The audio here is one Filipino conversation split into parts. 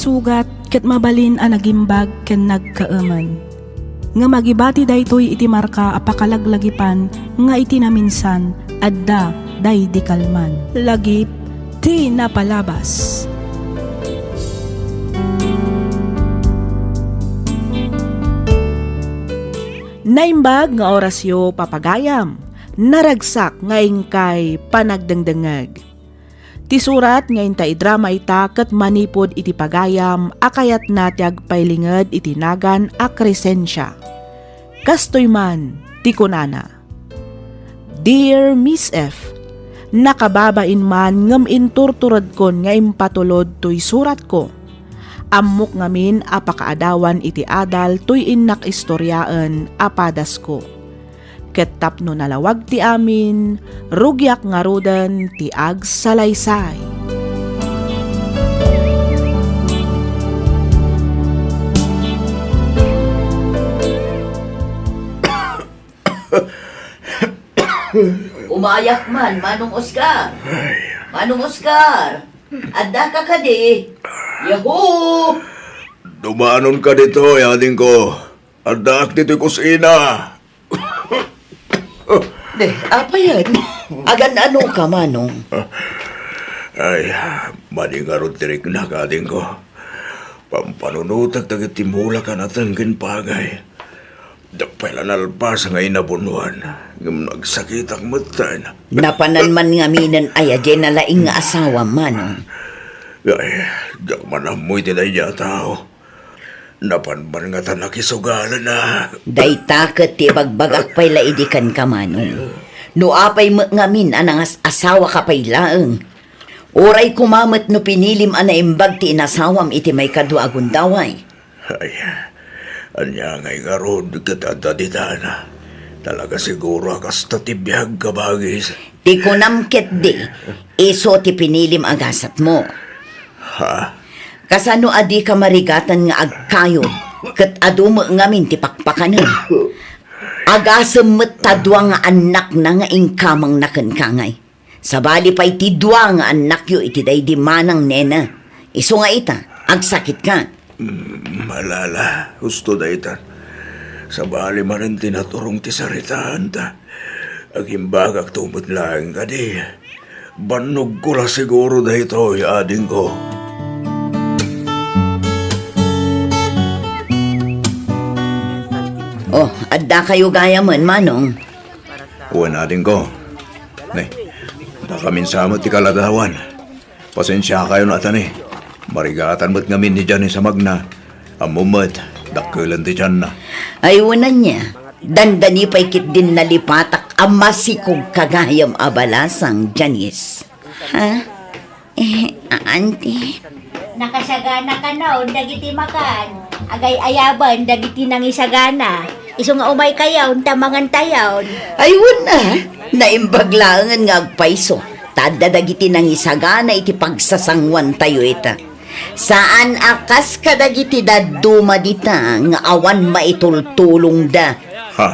sugat ket mabalin a nagimbag ken nagkaaman. Nga magibati daytoy iti marka apakalaglagipan nga iti naminsan adda day di kalman. Lagip ti napalabas. Naimbag nga orasyo papagayam, naragsak ngayon kay panagdangdangag. Ti surat ngayon ta idrama ita ket manipod iti pagayam akayat natyag pailinged iti nagan a Crescencia. Kastoy man ti kunana. Dear Miss F, nakababain man ngem inturturad kon nga impatulod toy surat ko. Ammok ngamin apakaadawan iti adal toy innak istoryaan apadas ko. Ket tapno nalawag ti amin, rugyak nga rodan ti agsalaysay. Umayak man, Manong Oscar. Manong Oscar, adda ka kadi. Yahoo! Dumanon ka dito, yading ko. Adak dito kusina. Apa yan? Agan ano ka, Manong? Ay, maningarot tirik na kading ko. Pampanunutag tagitimula ka natangkin pagay. Dapela nalpas nga inabunuan. Ngam nagsakit ang matan. Napanan man nga minan ay adyan na laing nga asawa, Manong. Ay, dak manamoy tinay niya tao. Napanban nga tanakisugalan na. Day taket ti bagbagak pay laidikan ka, Manong. No apay ngamin anang asawa ka pay laeng. Oray kumamat no pinilim anaimbag ti inasawam iti may kadwa agundaway. Ay, anya ngay garod katadaditan. Talaga siguro akas tatibiyag kabagis. Ti kunamket di, iso ti pinilim agasat mo. Ha? Kasano adi ka marigatan nga agkayod, ket adumo ngamin ti pakpakanen. Agasem met tadwa nga anak na nga ingkamang nakenkangay. Sabali pa'y ti dua nga anak yo iti day di manang nena. Iso nga ita, agsakit ka. Malala, gusto da itan. Sabali man ang tinaturong ti saritaan ta. Agimbagak tumot lang ka di. Banog ko la siguro da ito, ading ko. Oh, adda kayo gaya man, Manong. Uwan ading ko. Nay, nakaminsamot ti kaladawan. Pasensya kayo na atan eh. Marigatan mo't ngamin ni Diyan sa magna. Amumat, dakilan ti Diyan na. Ay, wanan niya. Dandani pa'y kit din nalipatak ang masikog kagayam abalasang Janice. Ha? Auntie? Nakasagana ka na, dagiti makan. Agay ayaban, dagiti nang isagana. Iso nga umay kayaw, tamangan tayaw. Ay, wana. Naimbaglangan nga agpaiso. Tada dagiti nang isagana iti pagsasangwan tayo ita. Saan akas kadagiti daduma dita nga awan maitultulong da. Ha?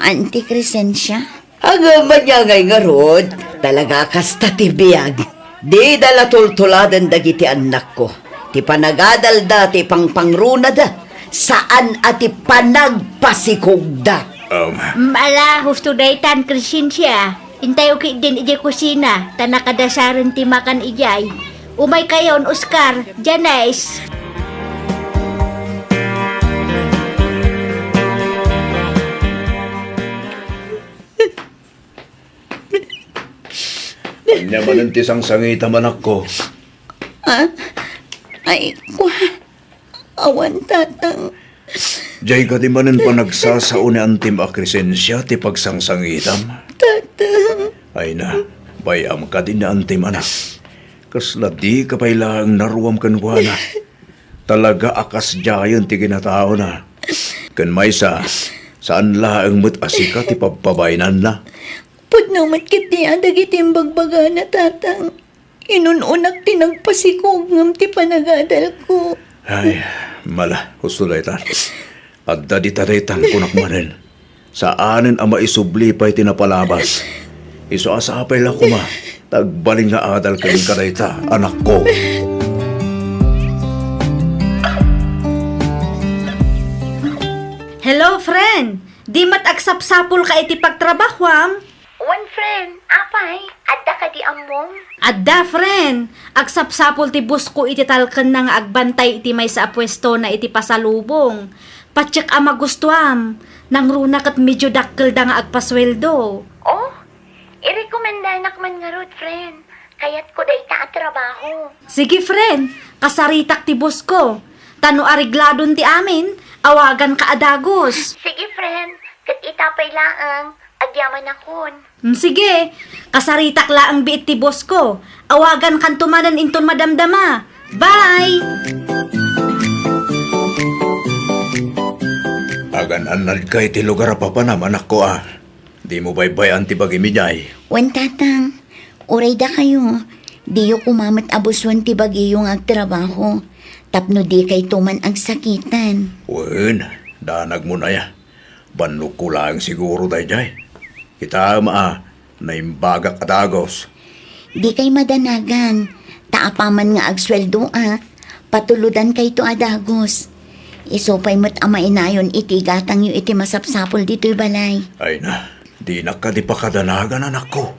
Auntie Crescencia? Agaman niya ngay ngarod. Talaga kas tatibiyag. Di dala tultuladan dagiti anak ko. Ti panagadal da, ti pangpangruna da. Saan ati panagpasikog da. Mala, husto daytan, Crescencia. Intay uki din ijay kusina. Tanakadasaran ti makan ijay. Umay kayon, Oscar. Janice. Kanya man ang tisang sangita manak ko. Ay, awan tatang. Diyay ka di manan pa nagsasaon ni Antim a Crescencia ti pagsangsangitam. Tatang. Ay na, bayam ka din na Antim anak. Kasla di ka pailang naruam kanwana. Talaga akas jayon ti ginatao na. Kan maysa, saan laang mo't asika ti pagpabainan na. Pudno matkit niya dagiti bagbaga na tatang. Inununak ti nagpasikog ngam ti panagadal ko. Ay, mala, gusto na itan. At daditaritan kunak manin. Saanin ang maisubli pa'y tinapalabas. Iso asapay lang kuma. Tagbaling na adal kayong kadayta, anak ko. Hello, friend. Di mat agsapsapol ka iti pagtrabahwam? One friend, apay, adda ka di among. Adda, friend. Agsapsapol ti bus ko iti talken na nga agbantay iti may sa pwesto na iti pasalubong. Patsyak ama gustuam. Nang runa kat medyo dakkel da nga agpasweldo. Oh, irekomenda nak man nga rod, friend. Kayat ko da ita at trabaho. Sige, friend. Kasaritak ti bus ko. Tano arigladon ti amin, awagan ka adagos. Sige, friend, kat itapay laang, agyaman akon. Sige, kasaritak laang biit ti boss ko. Awagan kan tumanan inton madamdama. Bye! Agan anad kay ti lugar pa naman ako Di mo baybayan ti bagimijay. Wan tatang, uray da kayo. Di yu kumamat abuswan ti bagi yung agtrabaho. Tapno di kay tuman ang sakitan. Wen, danag mo na ya. Banlog ko lang siguro dayjay. Kita naimbagak atagos. Di kay madanagan. Taapaman nga agsweldo patuludan kay to adagos. Isopay mo't ama inayon iti gatang yu iti masapsapol dito'y balay. Ay na, di na ka di pa kadanagan anak ko.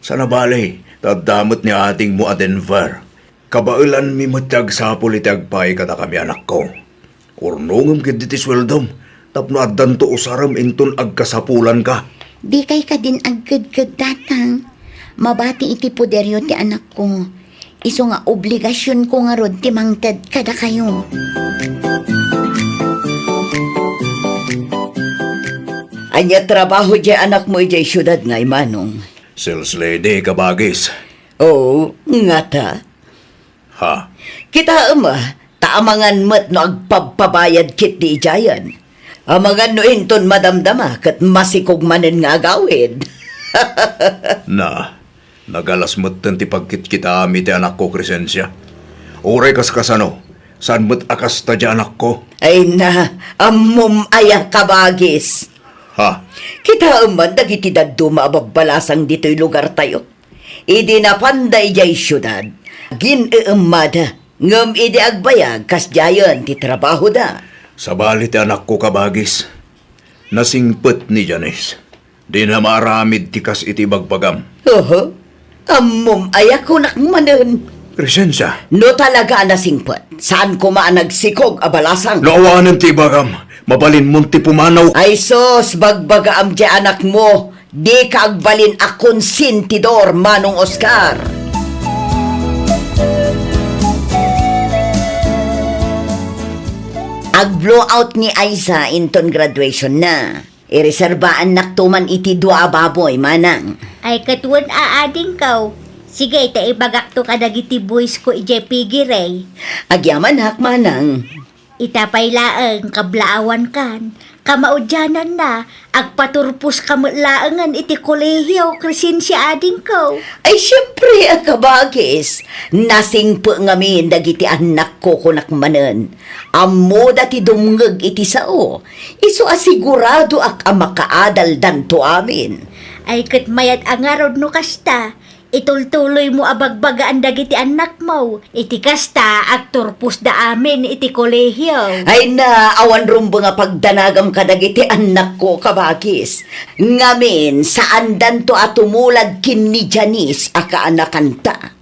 Sa nabalay, tadamot ni ating mo a Denver. Kabailan mi matag sapol iti agpay kada kami anak ko. Urnungam kid iti sweldom, tapno addan to usaram inton agkasapulan ka. Di kay ka din agkad-kad tatang. Mabati iti poderyo ti anak ko. Iso nga obligasyon ko nga rod ti mangted kada kayo. Anya trabaho di anak mo ijay syudad nga imanong. Sales lady kabagis. Oo, nga ta. Ha? Kita taamangan mat no agpagpabayad kit di ijayan. Amangan no inton madamdama kat masikog manen nga agawid. Na, nagalas mo't ti pagkit kita ami ti anak ko, Crescencia. Uray kas kasano, saan mo't akas ta di anak ko? Ay na, amom ayak kabagis. Ha? Kita dagiti daddo maabagbalasang dito'y lugar tayo. Idi na panday jay syudad. Gin-eemada, ngam idi agbayag kas jayon ti trabaho da. Sabali ti anak ko kabagis. Nasingpet ni Janice. Di na maramid ti kas iti bagbagam. Oho, amom ayak ko nakmanen. Crescencia, No talaga nasingpet. Saan ko nagsikog abalasang? naawanan ti bagam. Mabalin mong ti pumanaw. Ay sos, bagbaga am di anak mo. Di ka agbalin akon sintidor, Manong Oscar. Ag-blowout ni Aiza inton graduation na. Ireserbaan naktuman iti dua baboy, manang. Ay katuan aading kaw. Sige, taibagak to kadagiti boys ko ije pigiray. Agyaman hak, manang. Itapay laeng kablaawan kan. Kamaudyanan na, agpaturpos kamutlaangan iti kolehiyo, Crescencia ading ko. Ay, siyempre, akabagis. Nasing po ngamin dagiti anak ko kunakmanen. Amo dati dumngeg iti sao. Iso asigurado ak makaadal danto amin. Ay kat mayat angarod no kasta. Itultuloy mo abagbagaan dagiti anak mo. Iti kasta agturpos da amin iti kolehiyo. Ay na, awan rumbo nga pagdanagam kadagiti anak ko kabagis. Ngamin, saan danto atumulad kin ni Janice akaanakanta.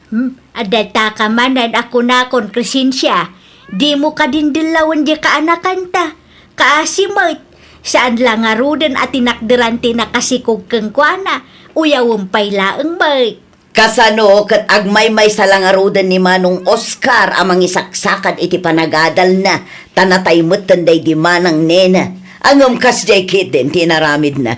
Adata ka manan ako nakon, Crescencia. Di mo ka din dilawan di kaanakanta. Kaasimot, saan lang aruden at tinakderante na kasikog keng kuana. Uyawang paylaang may. Kasano kat agmay-may salangarudan ni Manong Oscar amang isaksakan iti panagadal na tanatay mutanday di manang nena. Angam kasjay kit din tinaramid na.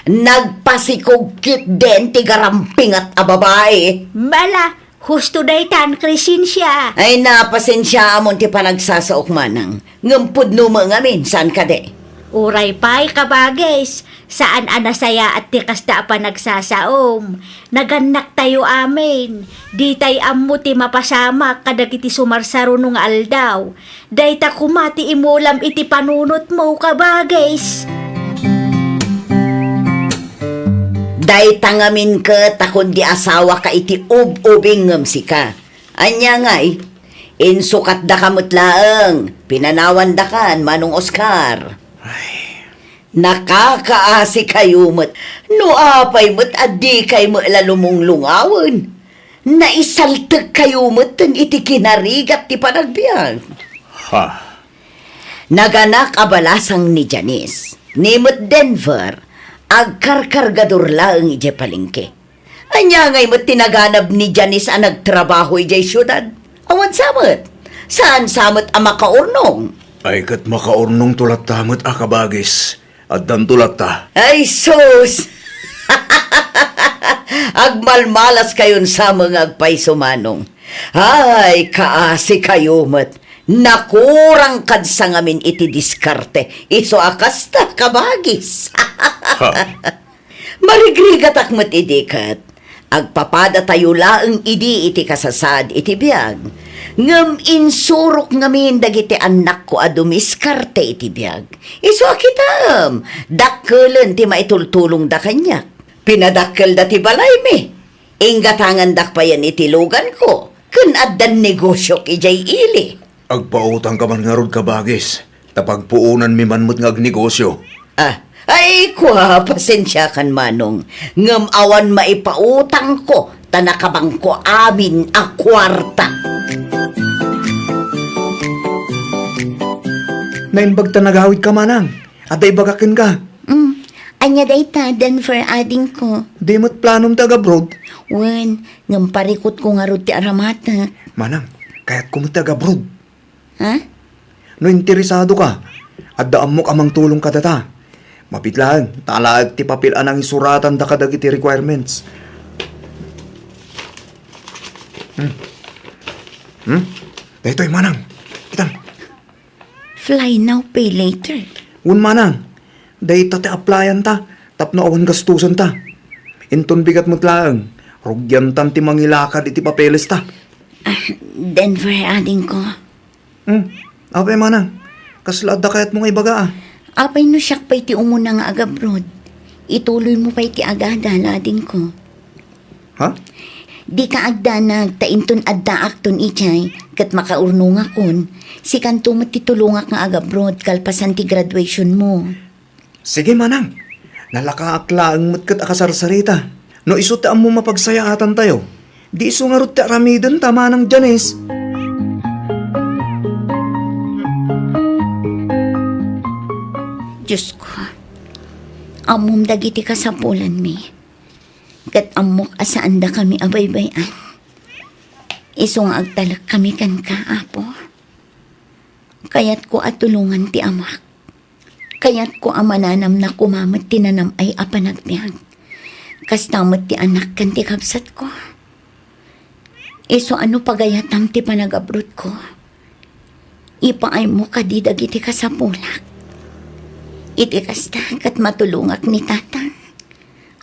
Nagpasikog kit din ti garamping at ababae. Mala, husto daytan, Crescencia. Ay napasensya amon ti panagsasaok manang. Ngampud numa ngamin, saan ka de? Uray pa'y kabagis, saan anasaya at tikas da pa nagsasaom. Naganak tayo amin, di tay ammo ti mapasama kadagiti sumarsaro nung aldaw. Day ta kumati imulam iti panunot mo kabagis. Day tangamin ka takon di asawa ka iti ub-ubing ngamsi ka. Anya ngay, insukat da kamut laeng, pinanawan da kan Manong Oscar. Nakakaasi kayo mat. No apay mat adi kay mo lalumong lungawan. Naisaltag kayo mat iti kinarigat ti panagbiag. Ha? Naganak abalasang ni Janice, ni Mut Denver, agkarkargador laang ije palengke. Anya ngay mo't tinaganab ni Janice ang nagtrabaho ije syudad. Awan samot, saan samot ang makaurnong? Ay kat makaurnong tulat tamot akabagis. At dan tulat ta. Ay sus! Agmalmalas kayon sa mga agpaysumanong. Ay, kaasi kayo mat. Nakurang kad sa ngamin iti diskarte. Iso akas ta kabagis. Marigrigat akmat idikat. Agpapada tayo laang idi iti kasasad iti biyag. Ngam insurok ngamin dagiti anak ko a dumiskarte iti biyag. Iso akitam. Dakkelan ti maitultulong da kanya. Pinadakkel da ti balay mi. Ingatangan dakpayan iti lugan ko. Kun addan negosyo ijay ili. Agpautang ka man nga rod kabagis. Tapagpuunan mi man mo't ngagnegosyo. Ay, kwa, pasensya kan manong. Ngam awan maipautang ko, tanakabang ko amin a kwarta. Nainbag ta nagawid ka manang. At ay bagakin ka. Anya day ta, Denver ading ko. Di mo't planom taga abroad. Wen, ngam parikot ko nga ro ti aramata. Manang, kaya't kumit taga abroad. Ha? No interesado ka, at daan mo kamang tulong ka data. Mapitlaan, talaag ti papilan ang isuratan da kadagiti requirements. Dahito'y manang. Kitang. Fly now, pay later. Un manang. Dahito ti applyan ta. Tapno awan gastusan ta. Inton bigat mo't laang. Rugyan tam ti mangilakad iti papeles ta. Denver ading ko. Apay manang. Kaslad da kayat mong ibaga ah. Apay no siyak pa iti umuna nga agabrod. Ituloy mo pa iti agada lading ko. Ha? Di ka agda nagtainton adda akton ichay kat makaurnong akon. Si kanto mo titulungak nga agabrod kalpasan ti graduation mo. Sige manang. Nalakaaklaan mo't kat akasarsarita. No isutaan mo mapagsayaatan tayo. Di iso nga rot ti aramidon tama ng Janice. Diyos ko, amom dagiti kasapulan mi. Kat amok asaan da kami abaybayan. Iso nga agtalak kami kan ka, apo. Kayat ko atulungan ti amak. Kayat ko amananam na kumamat tinanam ay apanagbiag. Kastamot ti anak kan ti kapsat ko. Iso ano pagayatam ti panagabrot ko. Ipaay mo kadidagiti kasapulak. Iti kasta kat matulungak ni tatang.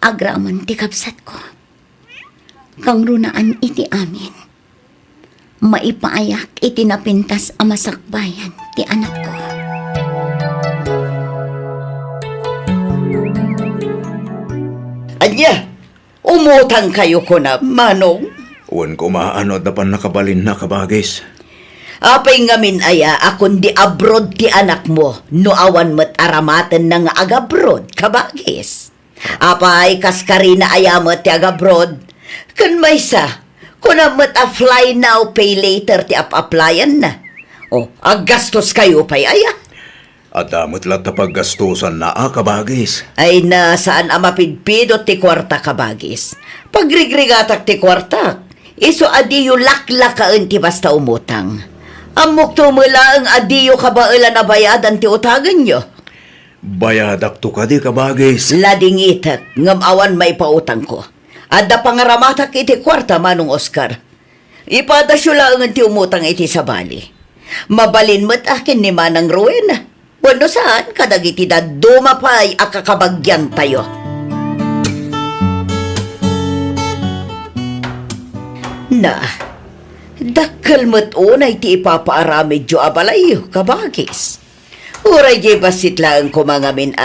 Agraman ti kapsat ko. Kang runaan iti amin. Maipaayak iti napintas amasakbayan ti anak ko. Anya, umutang kayo ko na, manong. Uwan ko maano dapan nakabalin na kabagis. Apay ngamin aya, akon di abroad ti anak mo, no awan mo't aramatan na nga agabroad, kabagis. Apay kaskarina aya mo ti agabroad, kan maysa, kuna mo't a fly now, pay later ti ap-applyan na. O, aggastos kayo pay aya. At damot lang tapaggastusan na kabagis. Ay na saan amapidpidot ti kwarta kabagis. Pagrigrigatak ti kwarta, iso adiyo laklakaan ti basta umutang. Amok tumula ang adiyo kabaila na bayadan ti utagan nyo. Bayadak to ka di kabagis. Lading itak, ngam awan may pautang ko. Adda pangaramatak iti kwarta manong Oscar. Ipadasyo lang ang ti umutang iti sa bali. Mabalin mo't akin ni Manang Rowena. Wano saan kadagiti da dumapay akakabagyan tayo. Na, dakkel mo't unay ti ipapaaramid jo abalayo, kabagis. Uray di basit lang kumangamin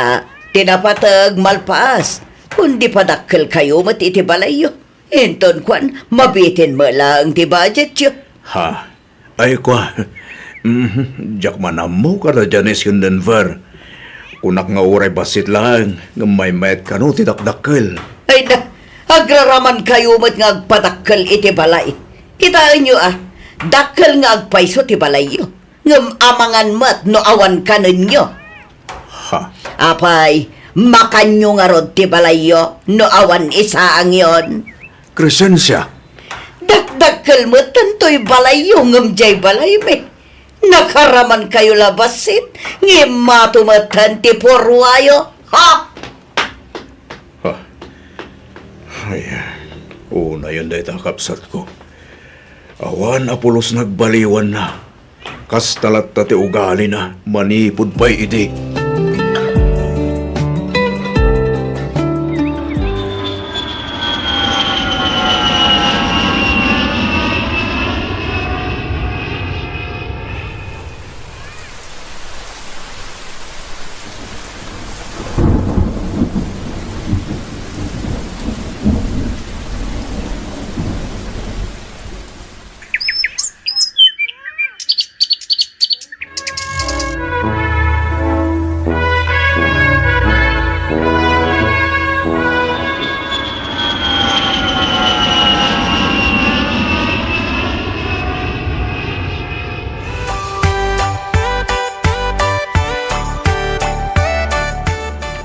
tinapatag malpaas. Kundi pa dakkel kayo mo't iti balayo. Enton kwan, mabitin mo lang ti budget yo. Ha? Ay kwa. Diyak manam mo ka na Janice yung Denver. Kunak nga uray basit lang, nga may mayat ka no, tidakdakkel. Ay na, agraraman kayo mat nga agpadakkel iti balay. Kitaan nyo dakkel nga agpaiso ti balay yo. Ngam amangan mat no awan ka ninyo. Ha? Apay, makanyo nga rod ti balay yo, no awan isaang yon. Crescencia. Dakdakkel mo tantoy balay yo, ngam jay balay me. Nakaraman kayo labasit, ngimatumatan ti porwayo. Ha? Ha? Ay, una yun dahi takapsat ko. Awan apulos nagbaliwan na. Kas talat ti ugali na, manipod pa'y idi.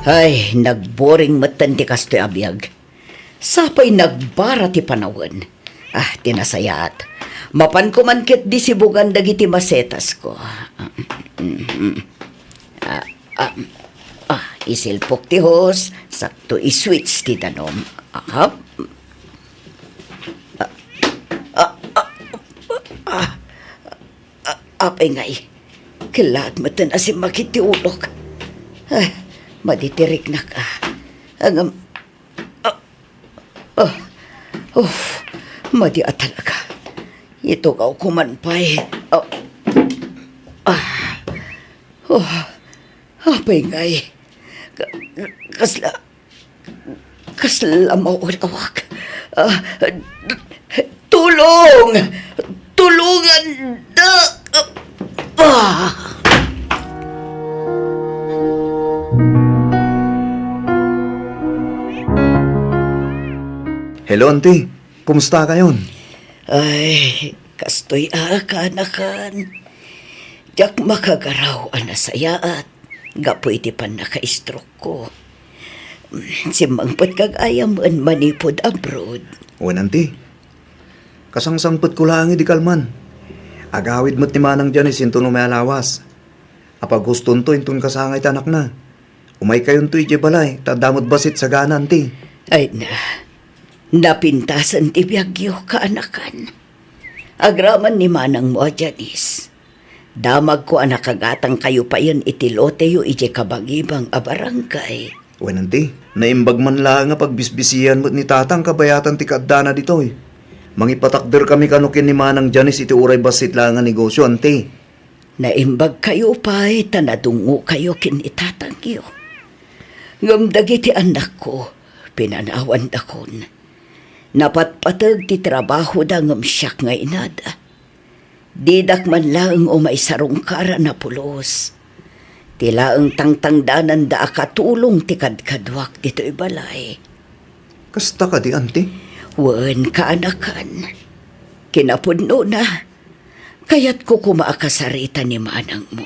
Ay, nagboring matan ti kastoy abiyag. Sapay nagbara ti panawan. Tinasayat. Mapan ko man kit di sibugan dagiti masetas ko. Isilpok ti hos, sakto iswitch ti tanom. Apay ngay, kilaat matan asim makit ti ulok. Maditirik na ka. Madi talaga. Ito ka kumanpay. Apay ngay. Kasla maurawak. Tulong! Tulungan! Hello, auntie. Kumusta kayon? Ay, kastoy kanakan. Jak makagaraw anasayaat. Gapoy ti pan naka-stroke ko. Simangpat kag ayam an manipod abroad. O, auntie. Kasangsangpot ko lang di kalman. Agawid mo't ni manang dyan isinto no may alawas. Apag guston to intun kasangay tanak na. Umay kayon to ije balay. Tadamot basit sa gana, auntie. Ay na. Napintasan ti biyagyo kaanakan. Agraman ni manang mo, Janice. Damag ko anakagatang kayo pa yan itilote yo ije kabagibang abarangay. Wenanti, naimbag man lang nga pagbisbisiyan mo't ni tatang kabayatan ti kaddana ditoy. Mangipatakder kami kanukin ni manang Janice iti uray basit lang nga negosyo, auntie. Naimbag kayo pa tanadungo kayo kin itatang iyo. Ngamdag iti anak ko, pinanawan dakon. Napatpatag ti trabaho da ngam siyak nga inada. Didak man lang o may sarungkara na pulos. Tila ang tangtangdanan da akatulong ti kadkadwak dito ibalay. Kasta ka di, auntie? Wen kaanakan. Kinapudno na. Kayat ko kumaakasarita ni manang mo.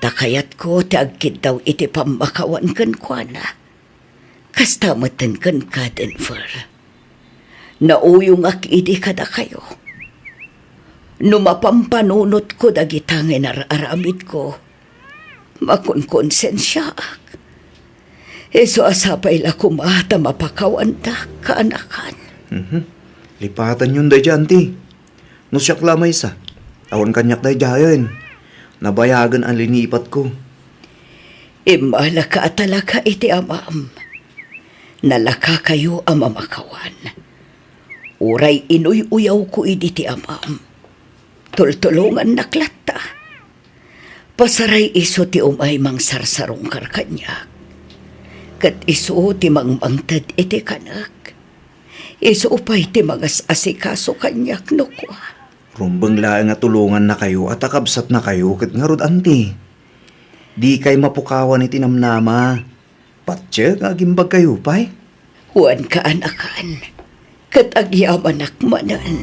Takayat ko ti agkid daw iti pamakawan kan kwa na. Kasta matan kan ka Denver. Nauyong akidi kada kayo. Numapampanunot ko dagitangin aramid ko. Makunkonsensya ak. So asapay la kumata mapakawan da kaanakan. Lipatan yun day dyan, auntie. Nusyak lamay sa. Awan kanyak day dyan. Nabayagan ang linipat ko. Imala ka talaga iti amam. Nalaka kayo ang mamakawan. Uray inuy-uyaw ko iti amam. Tultulungan naklata. Pasaray iso ti umay mang sarsarong karkanyak. Kat iso ti mangmangtad iti kanak. Iso upay ti magas asikaso kanyak no kwa. Rumbang laang nga tulungan na kayo at akabsat na kayo kat nga rod, auntie. Di kay mapukawan iti namnama. Patse nga gimbag kayo pay. Huwan ka anakan, kat agyaman akmanan.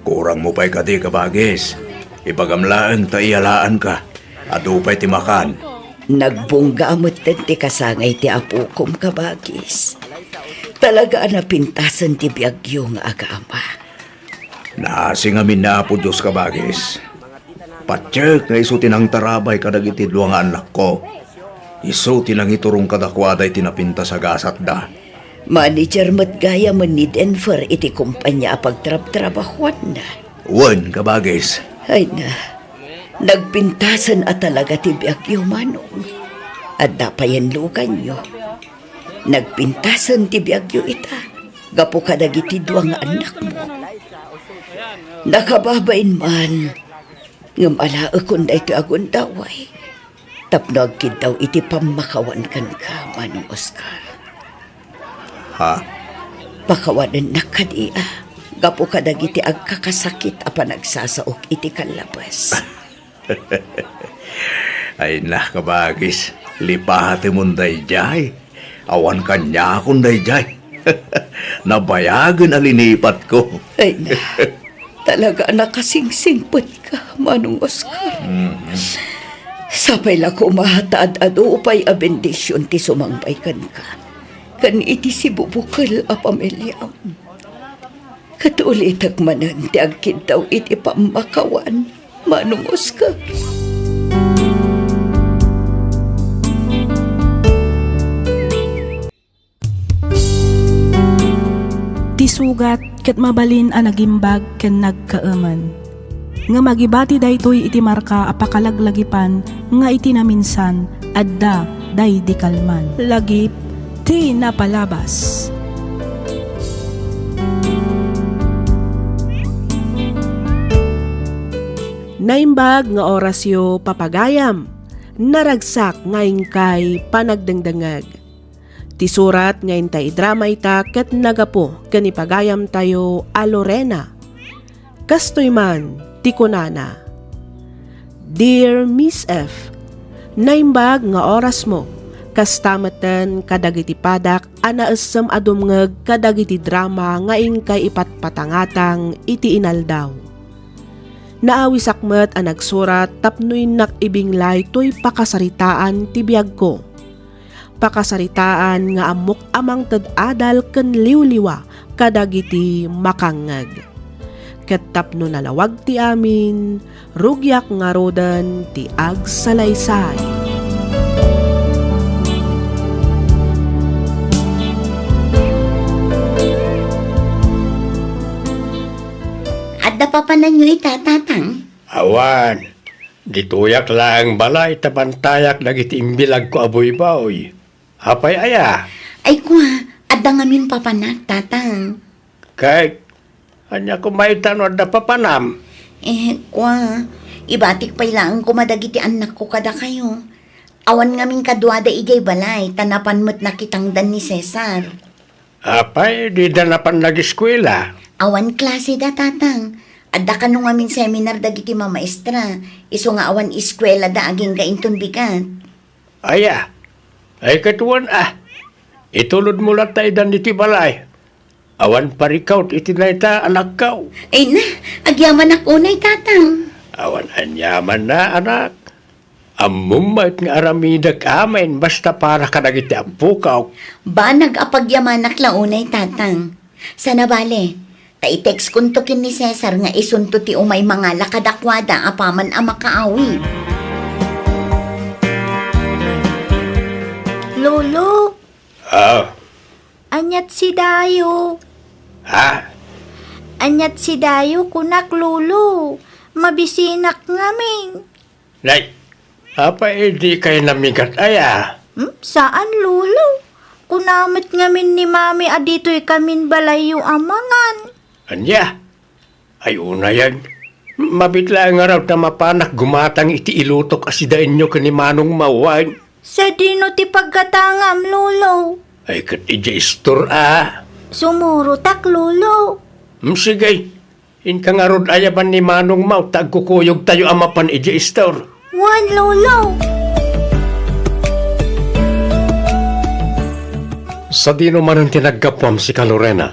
Kurang mo pa'y kadi kabagis. Ipagamlaan ta iyalaan ka. Ado pa'y timakan. Nagbunggamot din ti kasangay ti apukom kabagis. Talaga napintasan ti biyagyo nga agama. Naasing amin na po Diyos kabagis. Patsyak nga iso tinang tarabay kadag iti dua nga anak ko. Iso tinang iturong kadakwaday tinapinta sa gasat da. Manager mat gaya man ni Denver iti kumpanya pagtrab-trabahuan na. Wan kabagis. Ay na, nagpintasan at talaga ti biyagyo manong. At dapayan lugan nyo. Nagpintasan ti biyagyo ita. Gapo kadag iti dua nga anak mo. Nakababain man. Ngam ala akon da iti agon daway. Tapno agkid daw iti pamakawan kan ka, Manong Oscar. Ha? Pakawanan na kadiya. Gapo kadag iti agkakasakit apan nagsasaok iti kalabas. Ay na kabagis. Lipahati mong dayjay. Awan kanya akong dayjay. Nabayagan alinipat ko. Ay na, talaga nakasingsingpot ka, Manong Oscar. Sapay la ko mahataad ado upay a bendisyon ti sumangbay kan ka. Kan iti si bubukal a pamilyam. Katulitak manan ti agkid daw iti pamakawan, Manong Oscar. Ti sugat ket mabalin a nagimbag ken nagkaaman. Nga magibati daytoy iti marka apakalaglagipan nga iti naminsan adda day di kalman. Lagip ti napalabas. Naimbag nga orasyo papagayam. Naragsak ngayon kay panagdangdangag. Ti surat ngayon tayo drama ita ket nagapo kanipagayam tayo a Lorena. Kastoy man ti kunana. Dear Miss F, naimbag nga oras mo. Kastamatan kadagiti padak anaesem adumngeg kadagiti drama ngayon kay ipatpatangatang iti inaldaw. Naawisakmet a nagsurat tapnoy nakibinglay to'y pakasaritaan ti biyag ko. Pakasaritaan nga amok amang tad-adal ken liwliwa kadagiti makangag. Ket tapno nalawag ti amin, rugyak nga rodan ti agsalaysay. Adda pa panan nyo itatatang. Awan, dituyak lang balay tabantayak dagiti imbilag ko aboy baoy. Hapay aya, Ay kwa, adda ngamin papanak, tatang. kay anya ko maitano da papanam. Kwa, ibatik pa'y lang kumadagiti anak ko kada kayo. Awan ngamin kaduada ijay balay, tanapan mo't nakitang dan ni Cesar. Hapay, di danapan nag-eskwela. Awan klase da, tatang. Adda ka nung ngamin seminar dagiti mamaestra. Iso nga awan eskwela da aging gainton bigat. Aya, ay katuan itulod mo lang tayo dan iti balay. Awan parikaw iti na ita anak kaw. Ay na, agyaman ako na'y tatang. Awan anyaman na anak. Amumait nga aramidag amin basta para ka nagiti ampukaw. Ba nag-apagyamanak launay tatang. Sana bale, ta-text kuntukin ni Cesar nga isunto ti umay mga lakadakwada apaman ang makaawi. Lolo, anyat si Dayo. Ha? Anyat si Dayo kunak lolo. Mabisinak ngamin. Nay, apa di kayo namigat aya? Saan lolo? Kunamit ngamin ni mami adito'y kamin balay yung amangan. Anya? Ay una yan. Mabitla nga raw na mapanak gumatang iti ilutok asidain nyo ka ni Manong Mawan. Sa dino ti pagkatangam lolo. Ay kat ija istor Sumuro tak lolo. Sige, In ka nga rod ayaban ni Manong Mau, tagkukuyog tayo amapan iji store. Wan, lolo. Sa dino man ang tinagkapwam si Kalorena.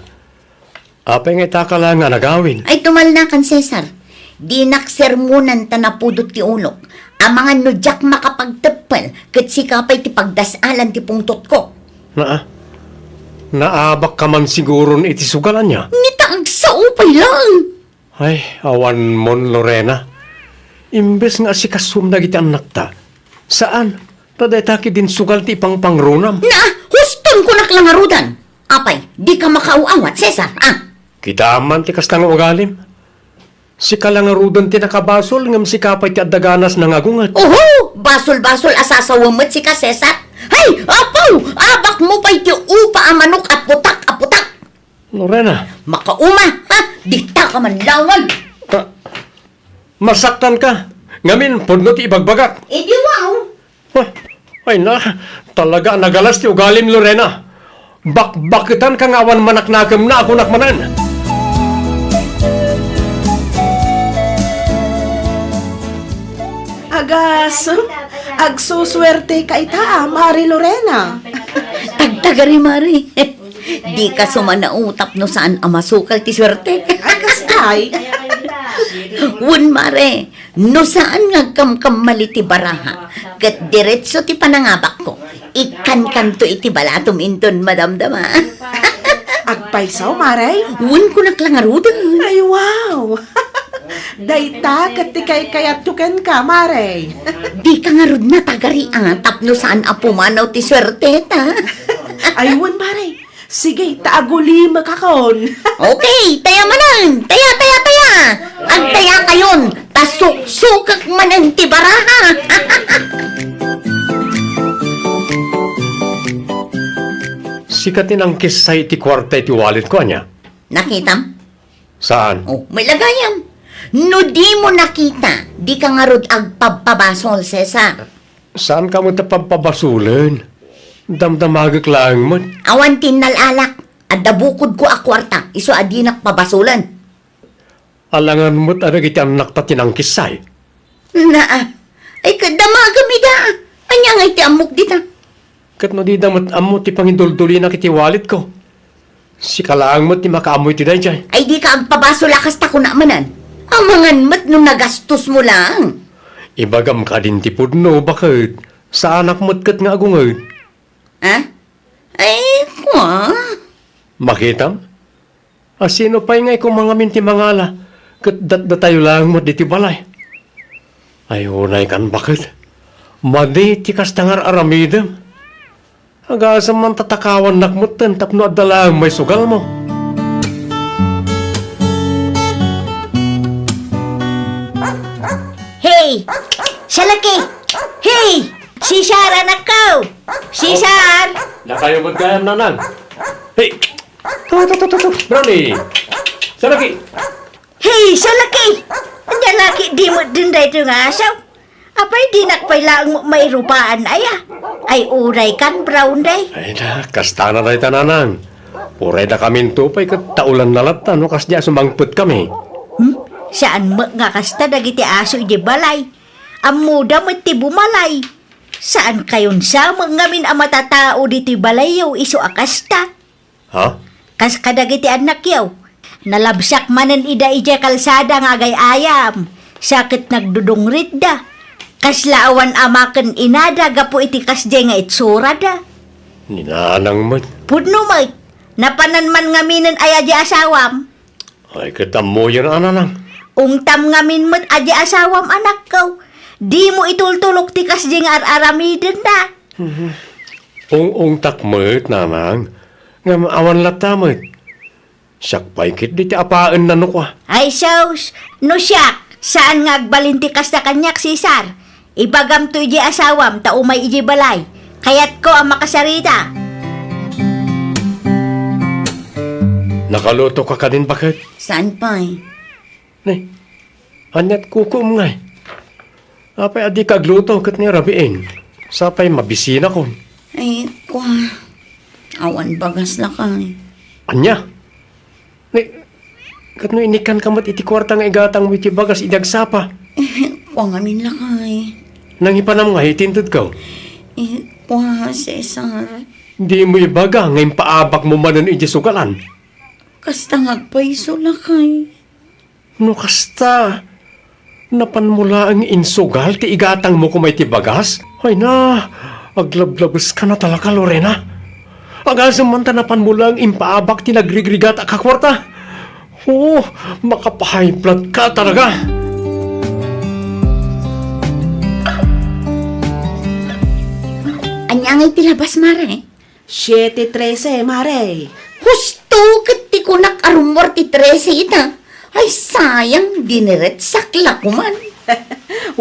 Apay nga itaka lang nga nagawin. Ay tumal na kan Cesar. Di naksermunan ta napudot ti ulok. Ang mga nudyak makapagtepel kat si kapay ti pagdasalan ti pungtot ko. Naabak ka man siguro iti sugalan niya. Nitaag sa upay lang. Ay, awan mon Lorena. Imbes nga si kasum na giti anak ta. Saan? Tadaytaki din sugal ti ipang pangrunam. Na, huston ko naklangarudan. Apay, di ka makauawat, Cesar, ah? Kita man ti kastang ugalim. Si kalangarudan ti nakabasol ngam si kapay ti adaganas ng agungat. Oho, basol-basol asasawamot si ka, Cesar. Hay, apaw, abak mo pa'y ti upa ang manok at putak. Lorena, Makauma, ha? Dita ka man lawan. masaktan ka. Ngamin, pudno ti ibagbagak. Eh di wow. Ay na, talaga nagalas ti ugalim Lorena. Bakbakitan ka ngawan manaknakam na ako nakmanan. Agsuswerte ka ita, Mari Lorena. Tagtagari, Mari. Di ka sumanautap no saan ang masukal ti swerte. Ay, Wun, Mare, no saan nga kam maliti baraha. Kat diretso ti panangabak ko. Ikan to iti balatom inton, madamdama. agpaisaw, Mare. Wun ko naklangarudan. Ay, wow. Dayta, katikay kayat tuken ka, Mare. Di ka nga rod na tagari tapno saan apumanaw ti swerte, ta. Ayun, Mare. Sige, taaguli makakon. Okay, taya manan. Taya. Ang taya kayon. Tasuk-sukak manan ti baraha. Sikatin ang kisay ti kwarta iti wallet ko niya. Nakitam? Saan? Oh, may lagayam. No di mo nakita, di ka nga rod agpapabasol, Cesar. Saan ka mo tapapabasulan? Damdamagak lang mo. Awan tinalalak, at dabukod ko a kwarta, iso adinak pabasulan. Alangan mo't arag iti anak ta tinang kisay. Ay kadamagamida. Anya nga iti amok dita. Kat no di damat amo ti pangindulduli na kiti wallet ko. Si kalaang mo't ti makaamoy ti dayjay. Ay di ka agpabasulakas ta ko na manan. Amangan mat nung nagastos mo lang. Ibagam ka din ti pudno, bakit? Sa anak mo't kat nga agungad. Ha? Ay, kwa? Makitam? Sino pa'y ngay kung mga minti mangala? Kat tayo lang mo't di ti balay. Ay, unay kan bakit? Madi ti kastangar aramidem. Agasam man tatakawan nakmutan tapno adalang may sugal mo. Hey! Salaki! Hey! Sisar, anak ko! Sisar! Na kayo magkayam nanan. Hey! Brownie! Saraki! Hey, salaki! Anya laki di mo din dahito nga asaw. Apay di nakpailaang mo may rupaan aya. Ay uray kan, brown day. Ay na, kastana na itananan. Uray na kami tupay kat taulan na lata, no? Kas diya sumangput kami. Saan mo nga kasta dagiti aso di balay? Amuda mo ti bumalay. Saan kayon sa ngamin ang matatao diti balay yaw iso akasta? Ha? Kas kadagiti anak yaw. Nalabsak manen ida ija kalsada nga agay ayam. Sakit nagdudungrit da. Kas laawan amaken inada gapo iti kasjay nga itsura da. Ninanang mo. Pudno mo, napanan man ngaminan ay aja asawam. Ay, katamo yun, ananang. Ungtam ngamin mo't aja asawam anak ko. Di mo itultulok ti kasjay nga aramiden da. Ung takmet, nanang. Nga awan latamit. Siyak paikit di ti apaan na no kwa. Ay saus, no siyak, saan nga agbalintikas na kanyak sisar? Ibagam to iji asawam, ta umay iji balay. Kayat ko ang makasarita. Nakaluto ka kanin bakit? Saan pa eh? Ni, anyat kukum nga. Apay adi kagluto kat ni rabiin. Sapay mabisina ko. Ay, kwa. Awan bagas na ka eh. Anya? Ni, Kat no inikan kamat iti kwarta nga igatang mo iti bagas idagsapa. Kuang amin lakay. Nang ipanam nga hitintod ka. Kuang Cesar. Di mo ibaga ngayon paabak mo manan iti sugalan. Kasta ngagpaiso lakay. No kasta, napanmula ang insugal ti igatang mo kumay ti bagas? Ay na, aglablabas ka na talaga, Lorena. Agasam man ta napanmula ang impaabak ti nagrigrigat a kakwarta. Oo, makapahay blood ka talaga. Anyangay tilabas, Mare. 7:13, Mare. Husto, kati ko nakarumor ti 13 ita. Ay, sayang, diniret sakla ko man.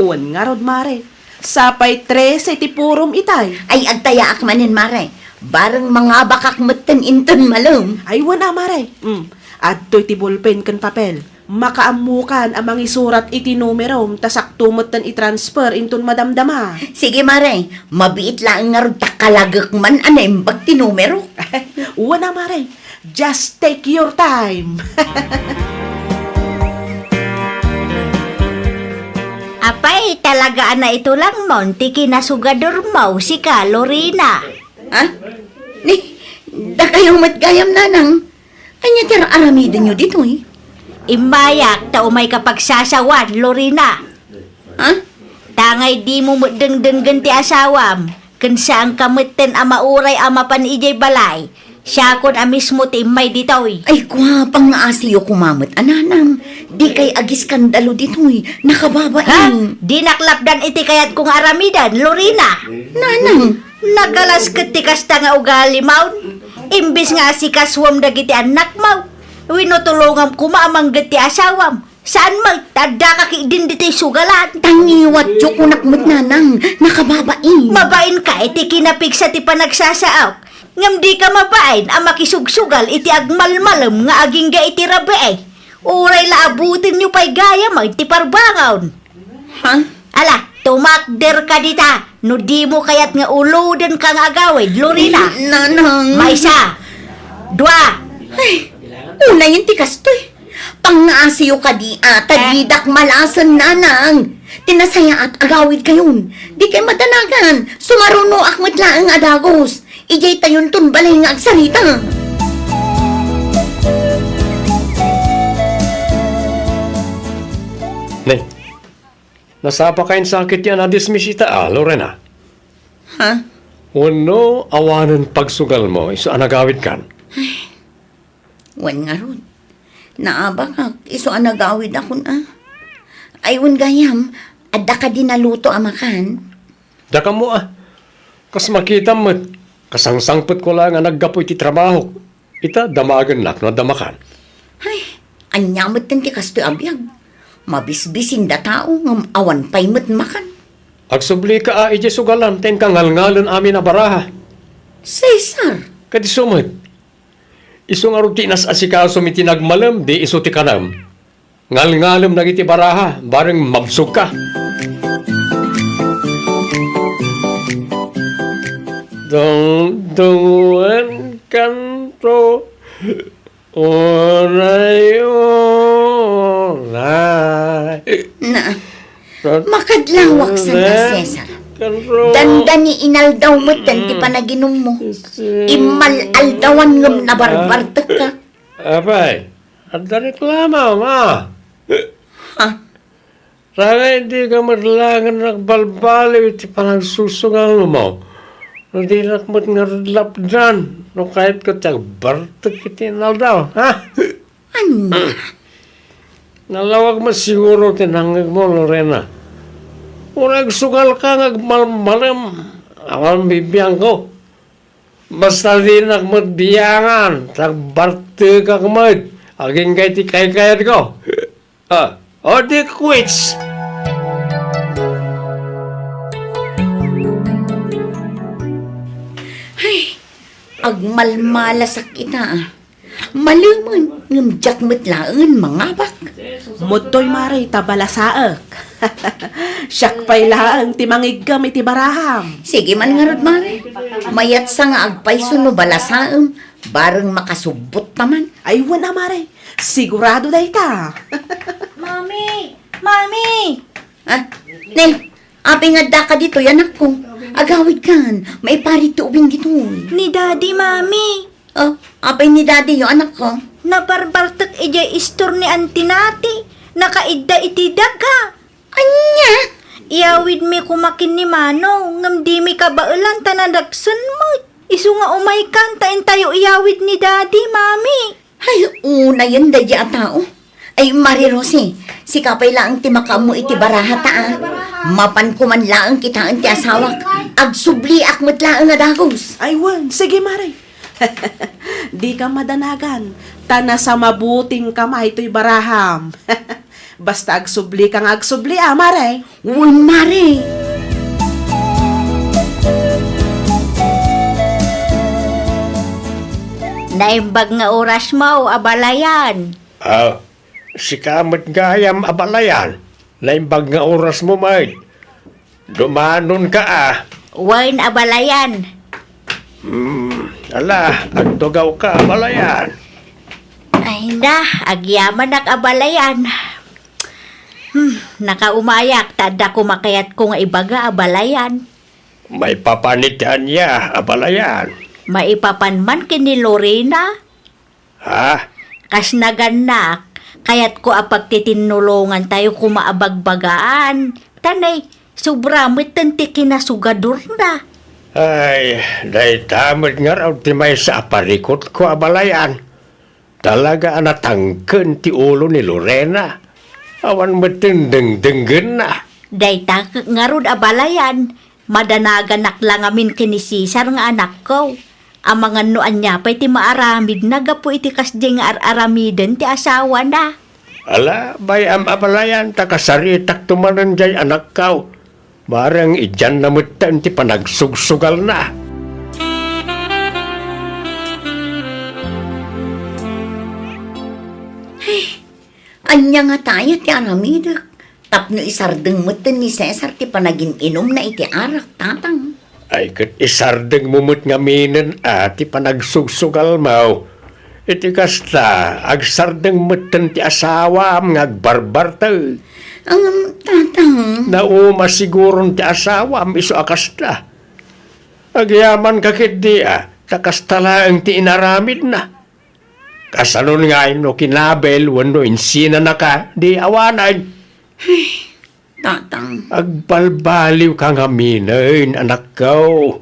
Huwan nga rod, Mare. Sapay 13 ti purom itay. Ay, agtaya ak manin, Mare. Barang mga bakak matan inton malum. Ay, wana, Mare. Adto'y ti ballpen kan papel. Makaamukan amang isurat iti numerom tasak tumot i-transfer inton madamdama. Sige, Mare. Mabiit lang nga ron takalagak man anembag ti numero. Wana, Mare. Just take your time. Apay, talaga na ito lang mon, ti kinasugador mo si ka, Lorena. Ha? Ni, da kayong matgayam nanang. Anya tira aramidin nyo dito eh. Imbayak, ta umay kapagsasawan, Lorena. Ha? Tangay di mo dengdenggan ti asawam. Kansa ang kamiten ama uray ama pan ijay balay. Siya kon mismo ti imay ditoy. Ay, kwapang nga asiyo kumamot. Ananang, di kay agis kandalo dito eh. Ha? Nakababain. Di naklapdan iti kayat kong aramidan, Lorena. Nanang, Nagalas ti kasta nga ugali maun. Imbis nga si kaswam dagiti anak mau. Winutulungan ko maamanggat ti asawam. Saan mang tada kaki din diti sugalan. tangiwat yo kunakmot nanang. Nakababain. Mabain ka iti kinapig sa ti panagsasaok. Ngam di ka mabain ang makisugsugal iti agmalmalam nga aging ga iti rabe. Uray la abutin nyo pa'y gaya mo iti parbangaon. Ha? Ala, tumakder ka dita. No di mo kayat nga uloden kang agawid, Lorena. Nanang. Maisa, dua, Ay, una yung tikas to eh. Pang-aasiyo ka di ata, didak malasan nanang. Tinasaya at agawid kayon. Di kay madanagan. Sumaruno akmat laang adagos. Ijay tayon ton balay nga agsarita. Nay, nasapa kain sakit yan na dismisita Lorena. Ha? Wano awanan pagsugal mo, iso anagawid kan. Wan nga ron. Naaba ka, iso anagawid ako na. Ayun gayam, adda ka din naluto amakan. Daka mo kas makita mo, kasangsangpot ko lang nga naggapoy ti trabaho. Ita, damagan nak no damakan. Ay, anyamot din ti kastoy abiyag. Mabisbisin da tao, ngam awan pa'y makan. Agsubli ka ije sugalan, ten kang ngalngalon amin na baraha. Cesar, Kati sumit. Iso nga rutinas asikaso mi tinagmalam, di iso ti kanam. Ngalngalom nagiti baraha, bareng mabsug ka. Dong kanto oray. na, makadlawak sa na, Cesar. Dandani inaldaw mo ti panaginom mo. Imal-aldawan ngam na barbarta ka. Apay, at reklama, ma. Ha? Saka hindi ka madlangan nagbalbaliw iti panagsusungal mo. Hindi nakmat nga lapdan. No kahit ka tiyag bartak iti inaldaw, ha? Ano? Nalawag mo siguro tinangag mo, Lorena. Kung nagsugal ka, nagmalmalam, ang bibiyang ko. Basta di nagmadbiyangan, tagbarte ka kamad, aging kay ti kay-kayat ko. O di quits. Agmalmala sa kita. Maluman, ngumjak matlaan mga bak. Mutoy maray tabalasaak. Siyak pa'y laang timangig kami ti baraham. Sige man nga rod, mare. Mayat sa nga agpay suno balasaam, bareng makasubot naman. Ay, wala maray. Sigurado day ta. Mami! Mami! Ah, ne, abi nga da ka dito, yanak ko. Agawid kan, may pari tuubing dito. Ni Daddy, Mami! Oh, apay ni daddy yung anak ko. Nabarbartak ijay istor ni Auntie Nati. Nakaidda iti daga. Anya? Iyawid mi kumakin ni Mano. Ngam di mi kabailan tanadagsan mo. Isu nga umay kantain tayo iyawid ni Daddy, Mami. Ay, una yun daddy at tao. Ay, Mari Rosie, si kapay laang ti makamu iti baraha ta. Mapan ko man laang kita ang ti asawak. Agsubli akmat laang nga dagos. Ay, wan. Sige, maray. Di ka madanagan. Tana sa mabuting kamay to'y baraham. Basta agsubli kang agsubli, maray. Uy, Mari. Naimbag nga oras mo, abalayan. Si kamot gayam abalayan. Naimbag nga oras mo, maid. Dumanon ka Wain abalayan. Ala, agtugaw ka abalayan. Ay na, agyaman ak abalayan. Nakaumayak, tada kumakayat ko nga ibaga abalayan. May papanitan niya abalayan. Maipapanman kini Lorena. Ha? Kas naganak, kayat ko apagtitinulungan tayo kumaabagbagaan. Tanay, sobramit tanti kinasugador na. Ay, day tamad nga raw ti may sa aparikot ko abalayan. Talaga anatangken ti ulo ni Lorena. Awan matindeng-denggen na. Day takak nga rod abalayan. Madanaganak lang amin kini Cesar nga anak ko. Ang mga noan niya pa'y ti maaramid na gapo iti kasdi nga aramiden ti asawa na. Ala, bay am abalayan, takasaritak tumanan jay anak kaw. Marang idyan na mutan ti panagsugsugal na. Anya nga tayo ti aramidak. Tapno isardeng mutan ni Cesar ti panagin inom na iti arak tatang. Ay, kat isardeng mumut nga minen ti panagsugsugal mo. Iti kasta, agsardeng mutan ti asawa nga agbarbar tayo. Ang tatang. Nauma siguron ti asawa iso akasta. Agyaman kakit di takasta lang ti inaramid na. Kasanon nga no kinabel wano insina na ka di awanan. Tatang. Agbalbaliw ka nga minain anak ko.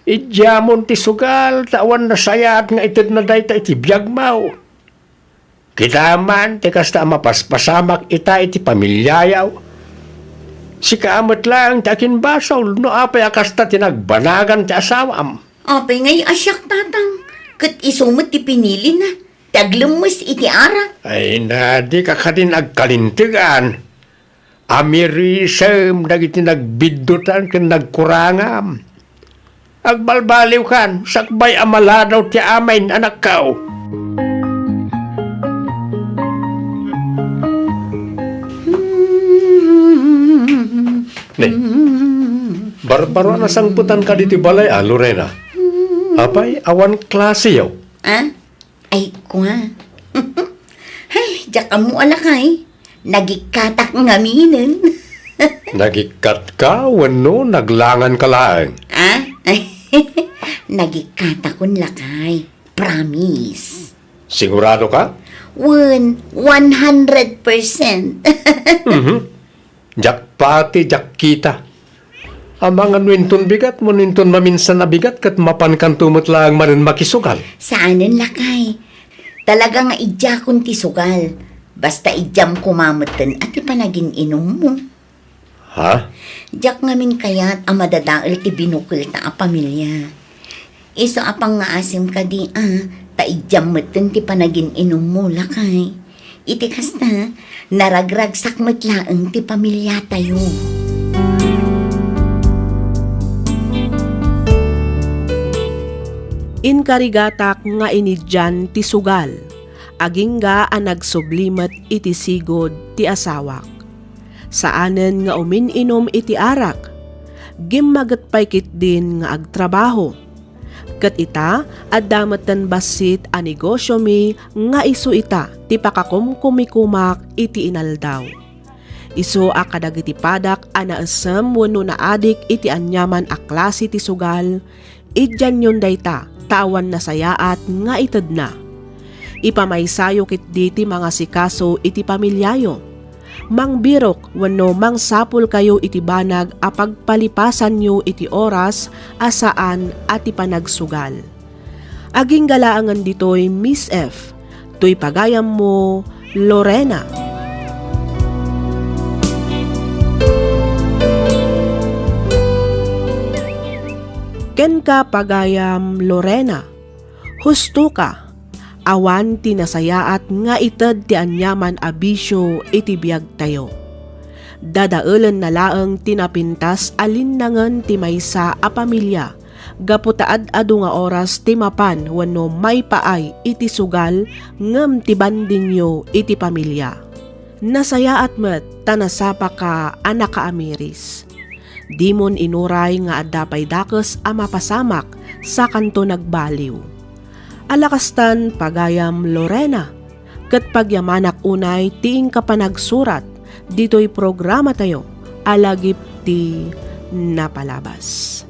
Idyamon ti sugal tawan na sayat nga itid na day iti biyag mau. Kita man ti kasta mapaspasamak ita iti pamilyayaw. Si kaamot lang takin basol no apay akasta tinagbanagan ti asawam. Apay ngay asyak tatang. Kat isumot ti pinili na. Taglumus iti arak. Ay na di ka kadin agkalintigan. Amirisem dagiti nagbidutan ken nagkurangam. Agbalbaliw kan sakbay amaladaw ti amain anak kao. Ne, barbaro na sangputan ka diti balay Lorena. Apay, awan klase yaw. Ay, kwa. Ay, diyak mo alakay. Nagikatak nga minin. Nagikat ka, wano, naglangan ka lang. Ay, nagikatakon lakay. Promise. Sigurado ka? 100%. Jak pati, jak kita. Ang mga nuinton bigat mo ninton maminsan na bigat kat mapan kan tumot lang manin makisugal. Saanan lakay? Talaga nga idya kun ti sugal. Basta idyam kumamatan at ipanagin inom mo. Ha? Diyak ngamin kaya't ang madadaal ti binukil ta a pamilya. Iso apang nga asim ka di ta idyam matan ti panagin inom mo lakay. Iti kasta, naragragsak matlaang ti pamilya tayo. Inkarigatak nga inidyan ti sugal, agingga ang nagsublimat iti sigod ti asawak. Saanen nga umininom iti arak, gimmagat paykit din nga agtrabaho. Kat ita, adamatan basit a negosyo mi nga isu ita ti pakakumkumikumak iti inaldaw. Isu a kadagiti padak a naasam wenno naadik iti anyaman a klase ti sugal, idyan yun dayta tawan na sayaat nga ited na. Ipamaysayo kit diti mga sikaso iti pamilyayo. Mangbirok wenno mangsapul kayo iti banag a pagpalipasan nyo iti oras asaan ati panagsugal. Aging galaangan ditoy Miss F. Tuy pagayam mo, Lorena. Ken ka pagayam, Lorena. Husto ka. Awan ti nasayaat nga ited ti anyaman a bisyo iti biag tayo. Dadaelen na laeng tinapintas alinnangan ti maysa a pamilya, gaputaad adu nga oras ti mapan wenno may paay iti sugal ngem ti banding yo iti pamilya. Nasayaat met tanasapa ka anak ka amiris. Dimon inuray nga adda dakes a mapasamak sa kanto nagbaliw. Alakastan pagayam, Lorena. Kat pagyamanak unay tiing kapanagsurat, dito'y programa tayo, alagip ti napalabas.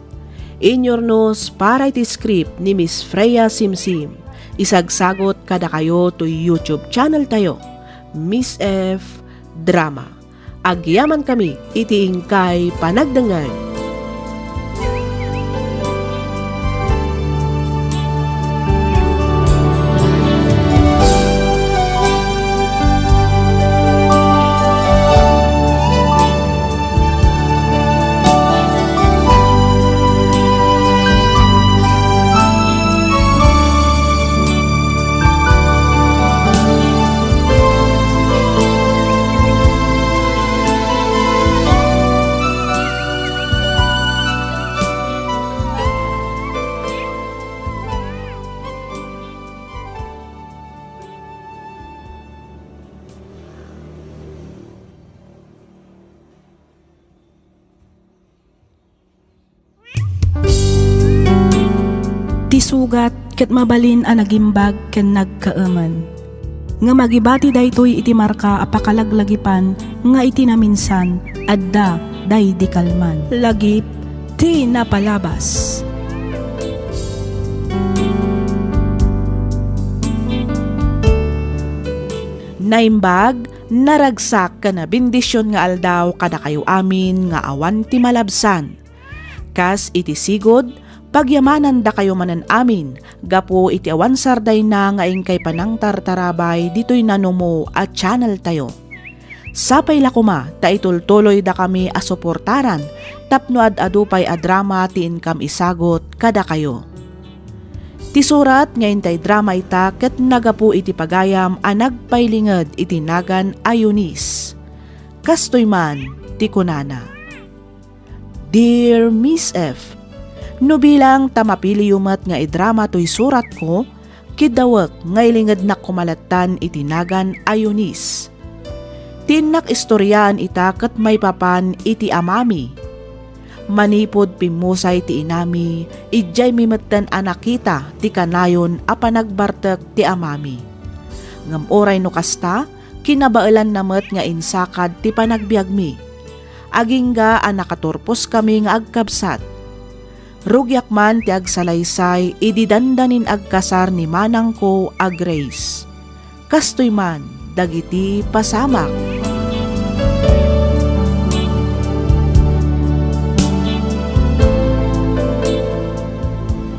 Inyornos para iti script ni Miss Freya Simsim. Isagsagot kada kayo to YouTube channel tayo, Miss F Drama. Agyaman kami itiing kay panagdangan. Tisugat ket mabalin a nagimbag ken nagkaeman. Nga magibati daytoy iti marka apakalaglagipan nga iti naminsan adda day di kalman. Lagip ti napalabas. Naimbag, naragsak ka na bendisyon nga aldaw kada kayo amin nga awan ti malabsan. Kas iti sigod, pagyamanan da kayo manan amin, gapo iti awan sarday na nga ingkay panang tartarabay dito'y nanumo at channel tayo. Sapay lakuma, ta itultuloy da kami asuportaran, tapno adupay a drama ti income isagot kada kayo. Ti surat ngayon tay drama ita ket nagapu iti pagayam a nagpaylinged iti nagan a Eunice. Kastoy man ti kunana. Dear Miss F, no bilang tamapili yumat nga idrama to'y surat ko, kidawak ngaylingad na kumalatan itinagan a Eunice. Tinak istoryaan ita kat may papan iti amami. Manipod pimusay ti inami, ijay mimatan anakita ti kanayon a panagbartek ti amami. Ngam oray no kasta, kinabailan namet nga insakad ti panagbiag mi. Agingga a nakaturpos kami nga agkabsat. Rugyak man ti agsalaysay, ididandanin agkasar ni manang ko a Grace. Kastoy man, dagiti pasamak.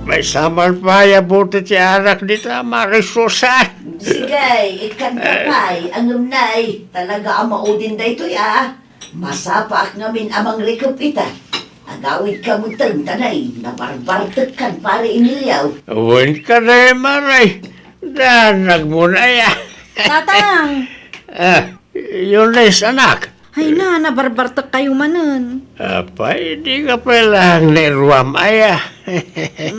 May samar pa yabuti ti arak dito, Marisusan. Sigay, ikan kapay, ang nay, talaga ang maudin da ito ya. Masapak ngamin amang rekapitan. Agawid ka mo tanay, nabarbartek kan pare inilyaw. Uwan ka na maray. Danag mo na ya. Tatang! Yunis, anak. Ay na, nabarbartak kayo manan. Apa, hindi ka palang niruam aya.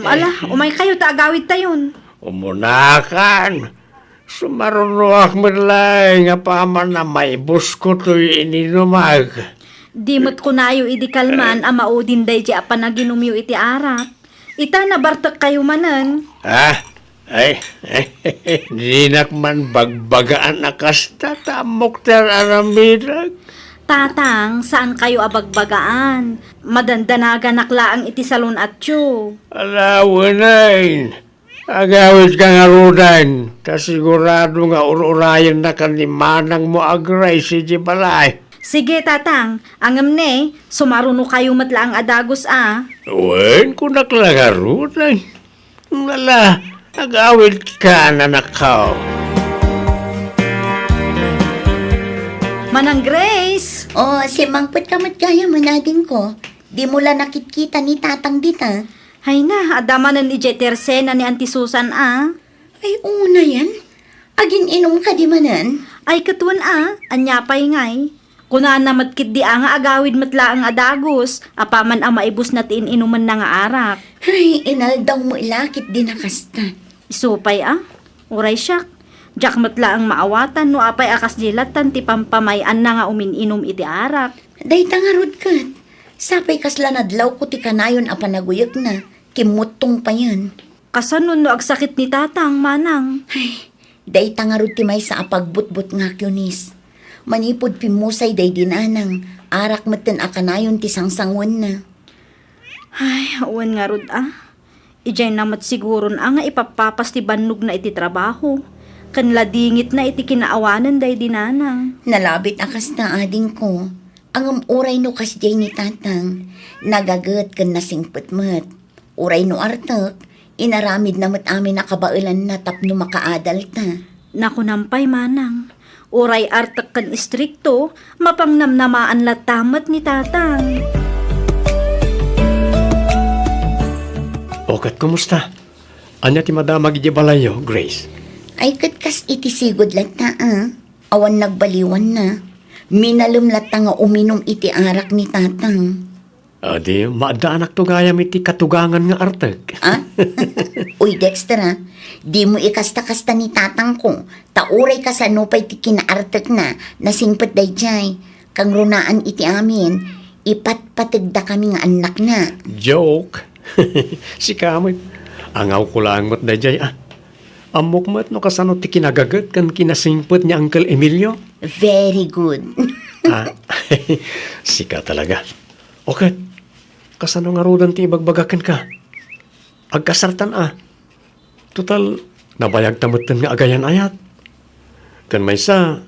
Ala, umay kayo ta agawid tayon. Umunakan. Sumarunuak mo lang nga paman na may busko to'y ininumag. Di mo't kunayo idi kalman ang maudin day di apa naginumyo iti arak. Ita na bartak kayo manan. Di nakman bagbagaan na kasta tamok ter aramirag. Tatang, saan kayo abagbagaan? Madandanaga naklaang iti salon at tiyo. Alawanain. Agawid ka nga rudan. Kasigurado nga ururayan na kanimanang mo agray si Jibalay. Sige, tatang. Angam ne, sumaruno kayo matlaang adagos Wen ko naklagarudan. Wala, agawid ka na nakaw. Manang Grace! O, si Mangput kamatgaya manadin ko. Di mo la nakitkita ni tatang dita. Hay na, adamanan ni Jeterse na ni Auntie Susan Ay, una yan. Agin inom ka di manan. Ay katuan anyapay ngay. Kunaan na matkit di nga agawid matlaang adagos, apaman ang maibus natin inuman na nga arak. Ay, inaldaw mo ilakit din nakasta. Isupay uray siyak. Diyak matlaang maawatan no apay akas jilatan ti pampamayan na nga umininom iti arak. Day tangarod kat. Sapay kasla nadlaw ko ti kanayon a panaguyak na. Kimutong pa yan. Kasanon no agsakit ni tatang, manang. Ay, day tangarod ti may sa apagbutbut nga kyunis. Manipod pimusay day dinanang. Arak matan a kanayon ti sangsangwan na. Ay, uwan nga rod Ijay namat siguron nga ipapapas ti bannog na iti trabaho. Kanla dingit na iti kinaawanan day dinanang. Nalabit akas na ading ko. Ang uray no kasjay ni tatang. Nagagat kan nasingpet-met. Uray no artek. Inaramid na mat amin nakabailan na tapno makaadal ta. Nakunampay manang. Uray artek kan istrikto. Mapangnamnamaan latamat ni tatang. Okat, kumusta? Anya ti madama gijibalayo, Grace? Ay katkas iti sigod lata Awan nagbaliwan na. Minalum lata nga uminom iti arak ni tatang. Adi, maadaanak to gayam iti katugangan nga arteg. Uy Dexter di mo ikasta-kasta ni tatang ko. Tauray ka sa nupay ti kinaartek na nasingpet day jay. Kang runaan iti amin, ipatpatagda kami nga anak na. Joke. Si kamot. Angaw ko lang mo't day jay Amok mo't no kasano ti kinagagat kan kinasingpet ni Uncle Emilio. Very good. Sika talaga. Okay. Kasano nga rodan ti ibagbagakan ka? Agkasartan Total, nabayag tamutan nga agayan ayat. Kan may sa,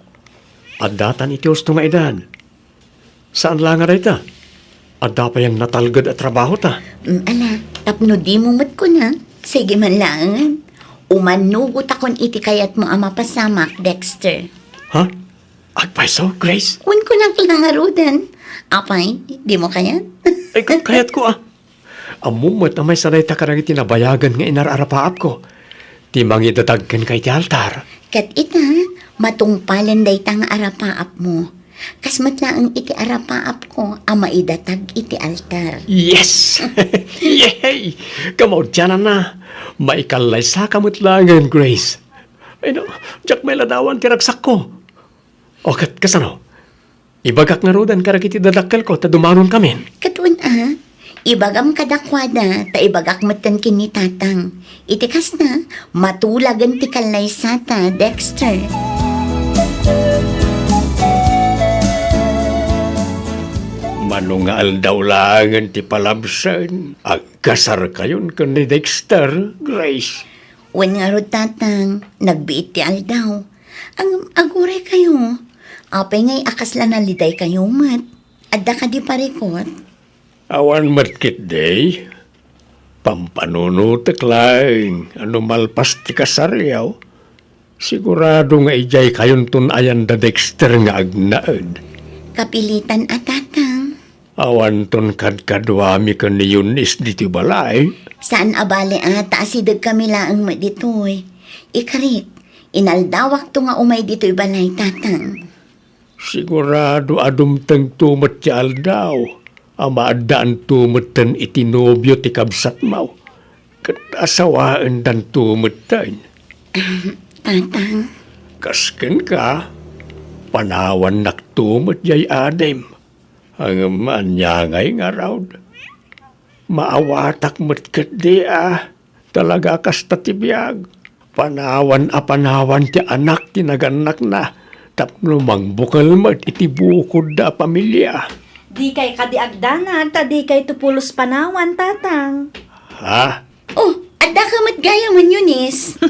adatan iti usto nga edad. Saan lang nga rita? Adda pa yung natalgad at trabaho ta. Ala, tapno di mo mat ko na. Sige man lang. Umanugot akon iti kayat mo ama pasamak, Dexter. Ha? Agpaiso, Grace? Un ko naglangarudan. Apay, di mo kayat? Ay, kayat ko Amumot na may sanay ta karang itinabayagan nga inararapaap ko. Di mangidatagkan kay ti altar. Kat ita, matungpalan day tang arapaap mo. Kas matlaang iti arapaap ko, ama idatag iti altar. Yes! Yay! Kamaw dyan na. Maikalay sa kamutlangan, Grace. Ay no, Jack may ladawan tiragsak ko. O kasano? Ibagak nga rodan karang iti dadakkel ko ta dumanon kami. Katun ibagam kadakwada, ta ibagak matan kini tatang. Itikas na, matulagan ti kalay sata, Dexter. Manungal daw langan ti palabsan. Agkasar kayon kan ni Dexter, Grace. Wen nga ro tatang, nagbiit ti aldaw. Ang agure kayo. Apay ngay akas lang naliday kayo mat. Adda ka di parikot. Awan matkit day. Pampanunutek lang. Ano malpas ti kasaryaw. Sigurado nga ijay kayon tunayan da Dexter nga agnaad. Kapilitan at tatang. Awan ton kadkadwami ka ni Yunis diti balay. Saan abali ata asidag kami laang mo ditoy. Ikarit, inaldawak to nga umay dito'y balay tatang. Sigurado adumtang tumat ti aldaw. Amaadaan tumatan itinobyo ti kabsat mo. Kat asawaan dan tumatan. Tatang, Kasken ka, panawan naktumat jay adem. Ang manyangay nga raw. Maawatak mat kat di talaga kas tatibiyag. Panawan ti anak tinaganak na. Tapno mangbukal mat iti bukod da pamilya. Di kay kadiagdanag, ta di kay tupulos panawan, tatang. Ha? oh, adda ka matgaya man Yunis.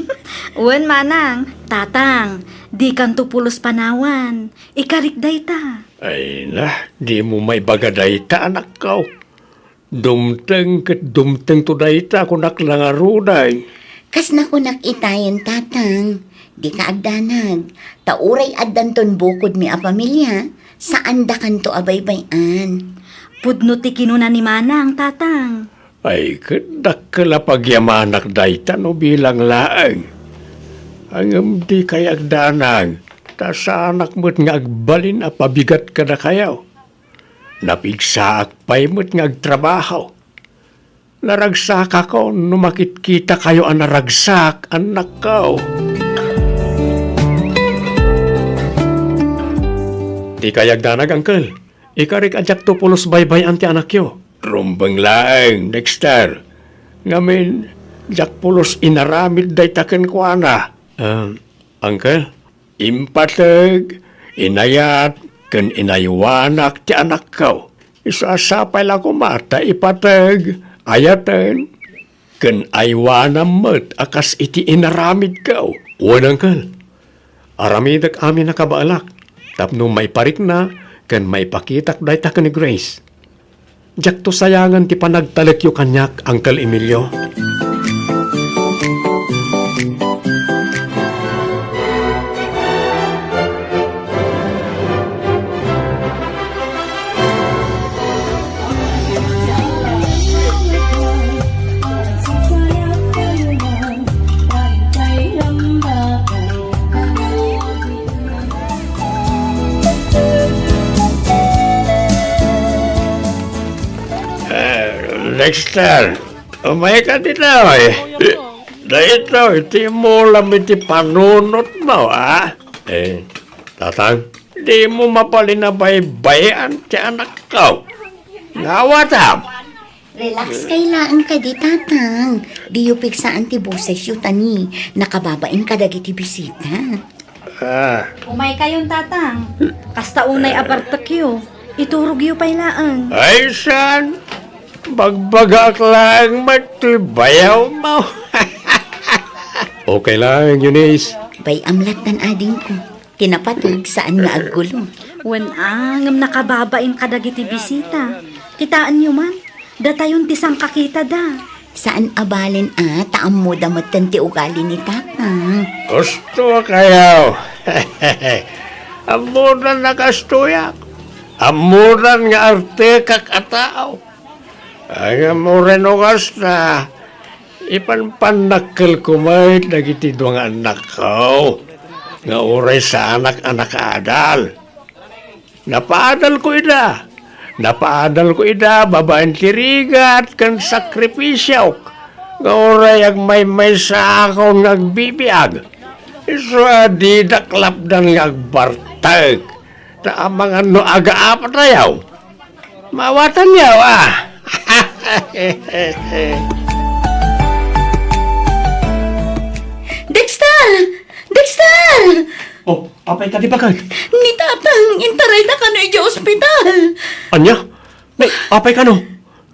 Uwan manang, tatang, di kan tupulos panawan. Ikarikday ta. Ay na, di mo may bagaday ta anak ko. Dumteng kat dumteng to dayta kunak langaruday. Kas na ko nakitayan, tatang. Di ka agdanag. Tauray addanton bukod mi a pamilya. Saan da kanto abaybayan? Pudno ti kinuna ni manang, tatang. Ay kadak kalapagyamanak dayta no bilang laang. Ang di kay agdanag. Ta sa anak mo't nga agbalin a pabigat ka na kayaw. Napigsaak pa'y mo't nga agtrabaho. Naragsak ako, numakit-kita kayo ang naragsak, anak ko. Di kayag danag, uncle. Ikarik adyak to pulos baybay anti anak yo. Rumbang laeng, Dexter. Ngamin, jak pulos inaramid day taken ko ana. Uncle, impatag, inayat, kan inaywanak ti anak ko. Isasapay lang ko mata, ipatag. Ayatan, kan aywanam mat akas iti inaramid ka. Uwan, uncle. Aramidak amin nakabaalak. Tapno may parik na, kan may pakitak dayta ka ni Grace. Diyak to sayangan ti panagtalek yu kanyak, Uncle Emilio. Dexter, umay ka dito eh. Dito, iti mo lang iti panunot mo, ha? Tatang, di mo mapalinabay-bayan ti anak ko. Ngawatam. Relax kailaan ka di, tatang. Di yu pigsaan ti boses yu tani. Nakababain ka dagiti bisita. Umay kayon, tatang. Kasta unay abartakyo. Iturog yu pailaan. Ay, san? Bagbagak lang matibayaw mo. Okay lang, Eunice. Bay amlatan ading ko. Tinapatog saan nga aggulo. Wen ngam nakababain ka dagiti bisita. Kitaan nyo man. Datayon tisang kakita da. Saan abalin taam mo damatan ti ugali ni tatang. Gusto kayaw. Amuran na kastuyak. Amuran nga arte kakatao. Ay amuran o kasta. Ipanpanakil kumait dagiti duwang anak ko. Nga uray sa anak-anak adal. Napaadal ko ida, babaeng tirigat, kan sakripisyaw. Nga oray ag may sa ako nagbibiyag. Iswa di daklapdan nga agbartag. Ta amang ano aga-apat na yaw. Mawatan yaw Dexter! Dexter! Oh, apay ka di bagay? Ni tatang, intaray na ka no iti ospital. Anya? May, apay ka no?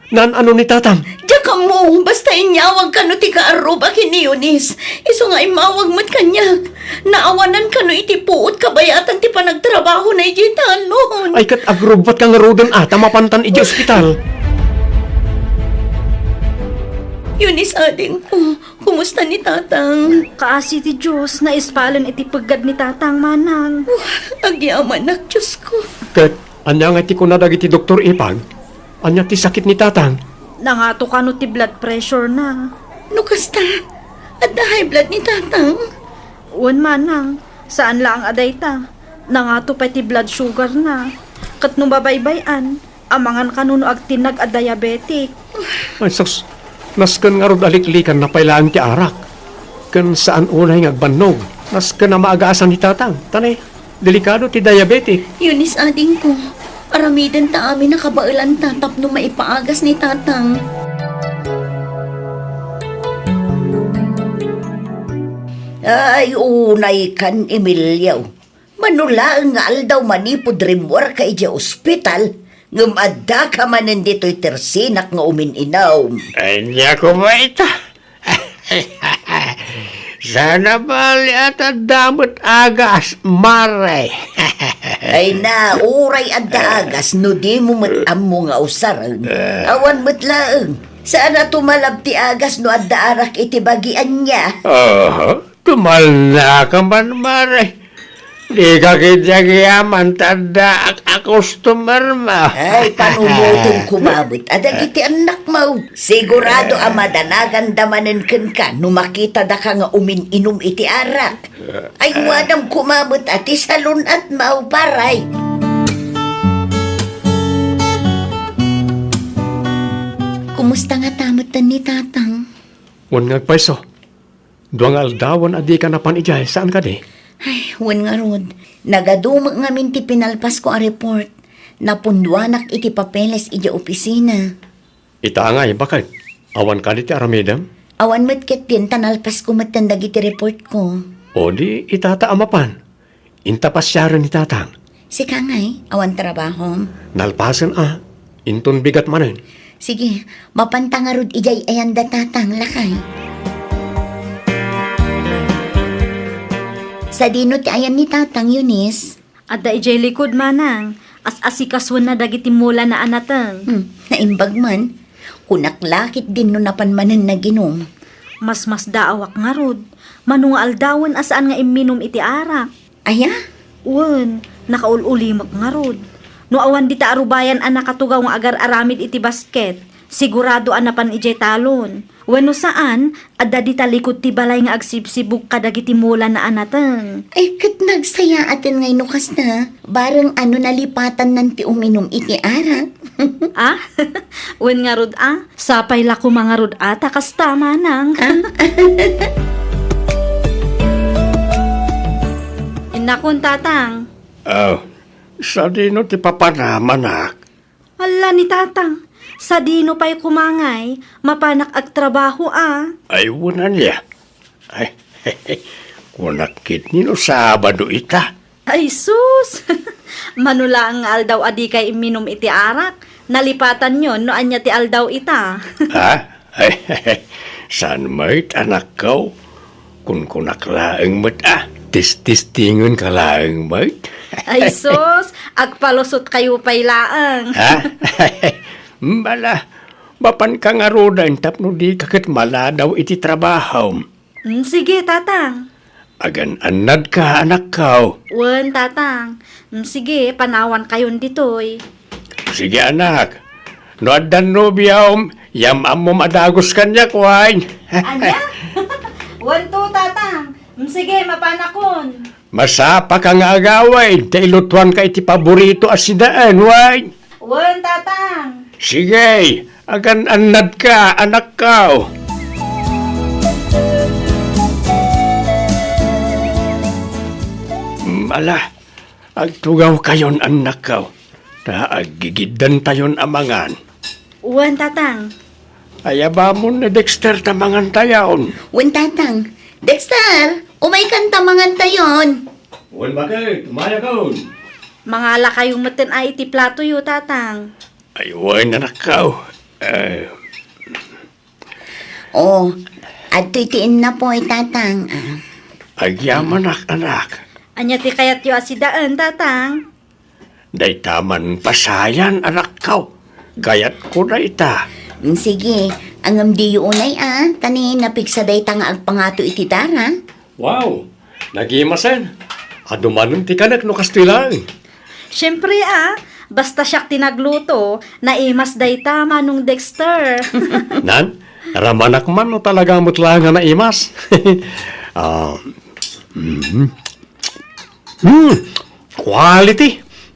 Nan ano ni tatang? Diya ka mo, basta inyawag ka no ti kaaruba kini Yunis. Iso nga imawag mo't kanyak. Naawanan ka no iti puot kabayatan ti panagtrabaho na iti tanon. Ay kat agrubat kang rodan mapantan iti ospital. Yunis ading ko, kumusta ni tatang? Kaasi ti Diyos na ispalan iti pagad ni tatang manang. Agyaman nak, Diyos ko. Kat, anya nga ti kunadag iti Dr. Ipag? Anya ti sakit ni tatang? Nangato ka no ti blood pressure na. Nukasta, at the high blood ni tatang. Uwan manang, saan lang aday ta? Nangato pa ti blood sugar na. Kat nung babaybayan, Amangan kanuno ag tinag a diabetic. Ay, sus, naskan nga rod aliklikan na pailaan ti arak. Kan saan unay nga agbannog. Naskan na maagaasan ni tatang. Tanay, delikado ti diabetic. Yunis ading ko. Aramidan ta amin nakabailan tatap no maipaagas ni tatang. Ay, unay kan Emilio. Manulaang nga aldaw manipod rimwar ka ija ospital. Ngumadda ka manin dito'y tersinak nga umininaw. Ay, niya ko ba ito? Sana bali at damot agas, maray. Ay na, uray at daagas, no di mo matam mo nga usarang. Awan matlaang. Sana tumalab ti agas no at daarak iti bagian niya. Tumal na ka man, maray. Di ka kityagiyaman, tanda customer mo. Ay, panumutong kumabot. Adag iti anak mo. Sigurado amadanagan damanan kan ka no makita da ka nga umin-inom iti arak. Ay, wadam kumabot ati salon at mauparay. Kumusta nga tamutan ni tatang? Wan nga paiso. Duang aldawan adi ka napan ijay. Saan ka di? Ay, wan nga rod. Nagadumag nga minti pinalpas ko a report. Napunduanak iti papeles iti opisina. Ita nga bakit? Awan ka di ti aramidam? Awan met ket din tanalpas ko matandag iti report ko. O di itata amapan. Inta pasyaran ni tatang. Si Kangay, awan trabaho. Nalpasan Inton bigat manin. Sige, mapantangarod ijay ayanda tatang lakay. Sa dino ti ayan ni tatang Yunis. Adda ijay likod manang. As-asikaswan na dagiti mula na anatang. Naimbag man. Kunaklakit din no napanmanan na ginom. Mas daawak nga rod. Manung aldawan asaan nga iminom iti arak. Aya? Wen, nakaululimak nga rod. No awan di ta arubayan ang nakatugaw nga agar aramid iti basket. Sigurado anapan ijay talon. Weno saan, adda di talikod ti balay nga agsibsibuk kadagiti mula na anatang. Ay, kat nagsaya atin ngay nukas na. Barang nalipatan nan ti uminom iti arak. Wen nga rod sapay la ko mga rod takas tama nang. Inakon tatang. Sa dino ti papanamanak. Ala ni tatang. Sa dino pa'y kumangay, mapanak ag trabaho Ay, wunan niya. Ay, kunakit nino Sabado ita. Ay sus! Manula ang aldaw adi kay iminom iti arak. Nalipatan yon no anya ti aldaw ita. Ay, saan mo't anak ko? Kung kunaklaang mo't tis-tistingon ka laang mo't. Ay sus! Agpalusot kayo pa'y laang. Bala, mapan ka nga rodan tapno di kakit maladaw iti trabaho. Sige, tatang. Agan anad ka, anak ko. Wen, tatang. Sige, panawan kayon ditoy. Sige, anak. No adan no biyawm, yamam mo madagos kanya, kwain. Anya? Wen to, tatang. Sige, mapanakon. Masapa ka nga agaway, tailutwan ka iti paborito asidaan, wain. Wen, tatang. Sige, agan anad ka, anak ko. Mala, agtugaw kayon, anak ko. Aggigidan tayon amangan. Wen, tatang. Ayaba mo na Dexter tamangan tayon. Wen tatang, Dexter, umay kanta mangan tayon. Wen bakit? Tumaya ka. Mangala kayong matin ay iti plato yu, tatang. Ay, wen anak ko. At tuitiin na po ay tatang. Agyaman anak. Anya ti kayat yu asidaan, tatang. Day taman pasayan, anak ko. Gayat ko na ita. Sige, angam di unay tani napigsa day tanga agpangato iti dara. Wow, nagimasan. Adumanon ti kanak no kastilang. Siyempre basta siyak tinagluto, naimas day tama nung Dexter. Nan, ramanak man no talaga mutla nga naimas. Quality.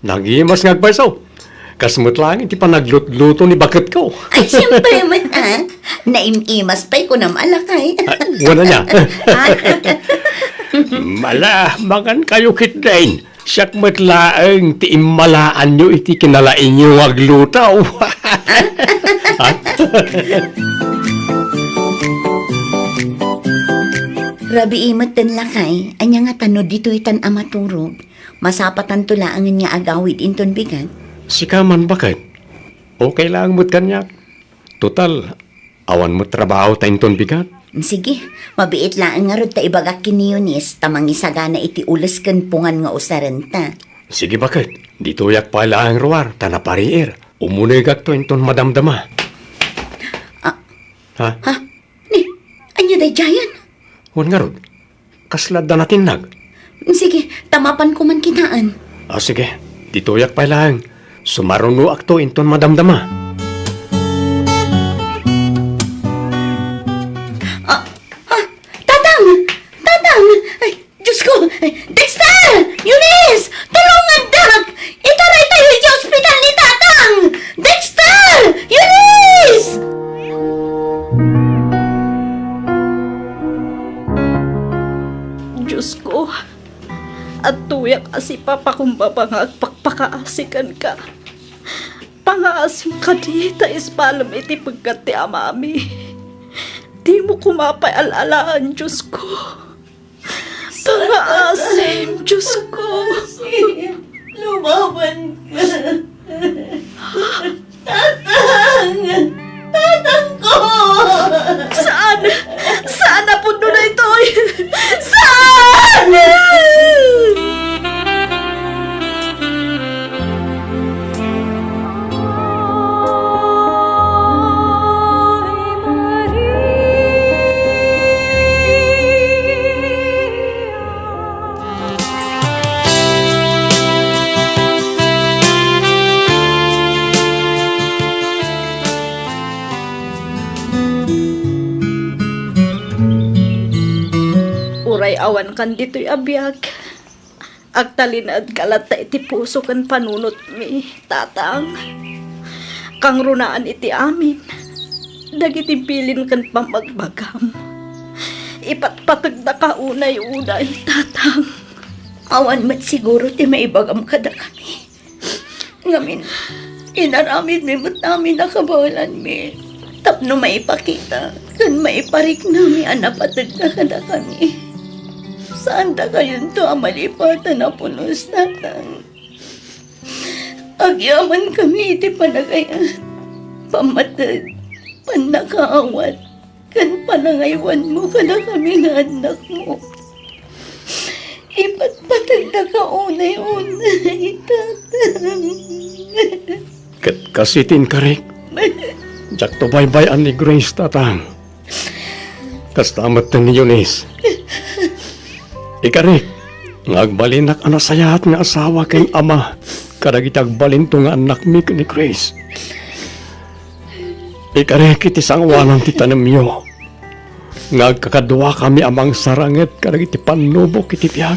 Nagimas nga agpaiso. Kasmut lang iti panaglut-luto ni bakit ko. Ay, siyempre man naimimas pa'y ko na malakay. Wala niya. Mala, makan kayo kitdain. Siyak matlaang ti imalaan nyo iti kinalain nyo aglutaw. Rabi imot tan lakay, anya nga tanod dito itan amaturog. Masapatan tulaangan nga agawid inton bigat. Sikaman bakit? Okay lang mo't kanyak. Total, awan mo trabaho ta inton bigat. Sige, mabiit lang nga rod ta ibagak kiniyunis, tamang isagana iti ulas ken pungan nga usaran ta. Sige bakit? Dito yak pala ang ruwar, tanapariir. Umunigak to inton madamdama. Ha? Ha? Ni, anya day jayan? Huwag nga rod. Kaslad na natin nag. Sige, tamapan ko man kinaan. Sige, dito yak pala ang sumaruno akto inton madamdama. Tatang! Ay, Diyos ko! Dexter! Eunice! Tulungan, Dak! Itaray tayo sa ospital ni Tatang! Dexter! Eunice! Diyos ko, at tuyak asi papa kung babangagpakpakaasikan ka. Pangaasim ka di, tais palam iti pagkat ti amami. Di mo kumapay alalaan, Diyos ko. Pangaasim, Diyos ko. Lumaban ka! Tatang! Tatang ko! Saan? Saan na puno na ito? Saan? Uray awan kan dito'y abiyag. Agtalinad kalat ta iti puso kan panunot mi, Tatang. Kang runaan iti amin. Dagiti bilin kan pamagbagam. Ipatpatag na ka unay-unay, Tatang. Awan mat siguro ti maibagam kada kami. Ngamin, inaramid mi mo't namin nakabawalan mi. Tapno maipakita, kan maiparik nami anapatag na kada kami. Saan ta kayon to amalipatan na punos, Tatang? Agyaman kami iti panagayan, pamatad, panakaawat, kan panangaywan mo kada kami nga anak mo. Ipatpatag na kaunay-unay, Tatang. Kasitin karik. Jak to baybayan ni Grace, Tatang. Kastamat ni Eunice. Ikarik, ngagbalinak anasayahat nga asawa kay ama. Kadagiti agbalin to nga anak mi ni Grace. Ikarik iti sangwanan ti tanamyo. Ngagkakadwa kami amang saranget kadagiti panubok iti biyag.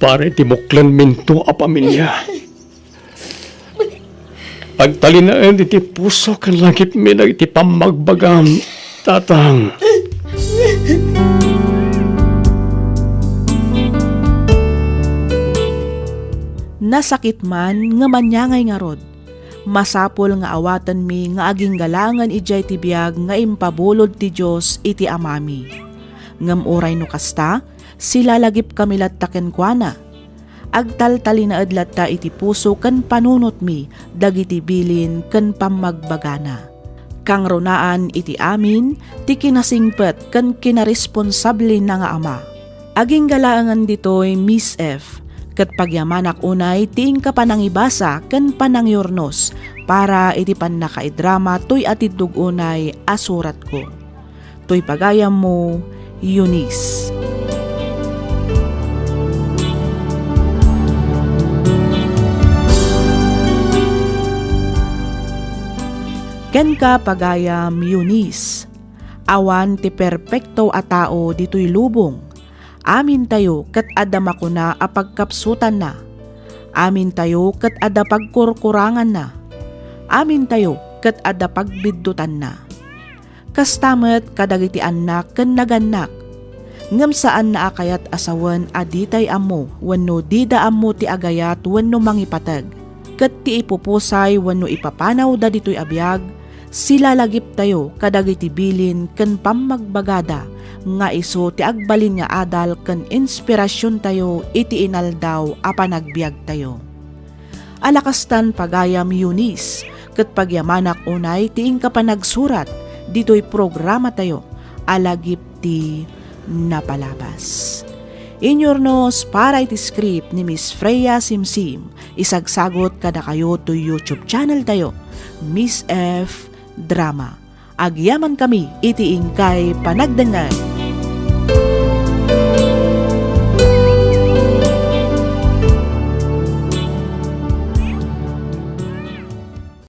Para iti muklan minto a pamilya. Agtalinaan iti puso kan langit mi iti pamagbagam, Tatang. Nasakit man nga manyangay nga rod. Masapol nga awatan mi nga aging galangan ijay ti biag nga impabulod ti Diyos iti amami. Ngam oray no kasta, sila lagip kami lattaken kuana. Agtaltali na adlatta iti puso kan panunot mi, dagiti bilin kan pamagbagana. Kang runaan iti amin, ti kinasingpet kan kinaresponsable na nga ama. Aging galangan ditoy Miss F. Kat pagyamanak unay tiing ka panangibasa ken panangyornos para iti pannakaidrama toy atidug unay asurat ko. Toy pagayam mo, Eunice. Ken ka pagayam, Eunice. Awan ti perpekto a tao ditoy lubong. Amin tayo kat adama ko na apagkapsutan na. Amin tayo ket adda pagkurkurangan na. Amin tayo ket adda pagbiddutan na. Kastamet kadagiti anak ken naganak. Ngem saan na akayat asawen aditay ammo wenno dida ammo ti agayat wenno mangipateg. Ket ti ipupusay wenno ipapanaw da ditoy abiyag, sila lagip tayo kadagiti bilin ken pammagbagada nga iso ti agbalin nga adal ken inspirasyon tayo iti inaldaw a panagbiag tayo. Alakastan pagayam Eunice, ket pagyamanak unay ti ingka panagsurat ditoy programa tayo alagip ti napalabas. Inyornos para iti script ni Miss Freya Simsim, isagsagot kada kayo to YouTube channel tayo, Miss F Drama. Agyaman kami iti ingkay panagdengag.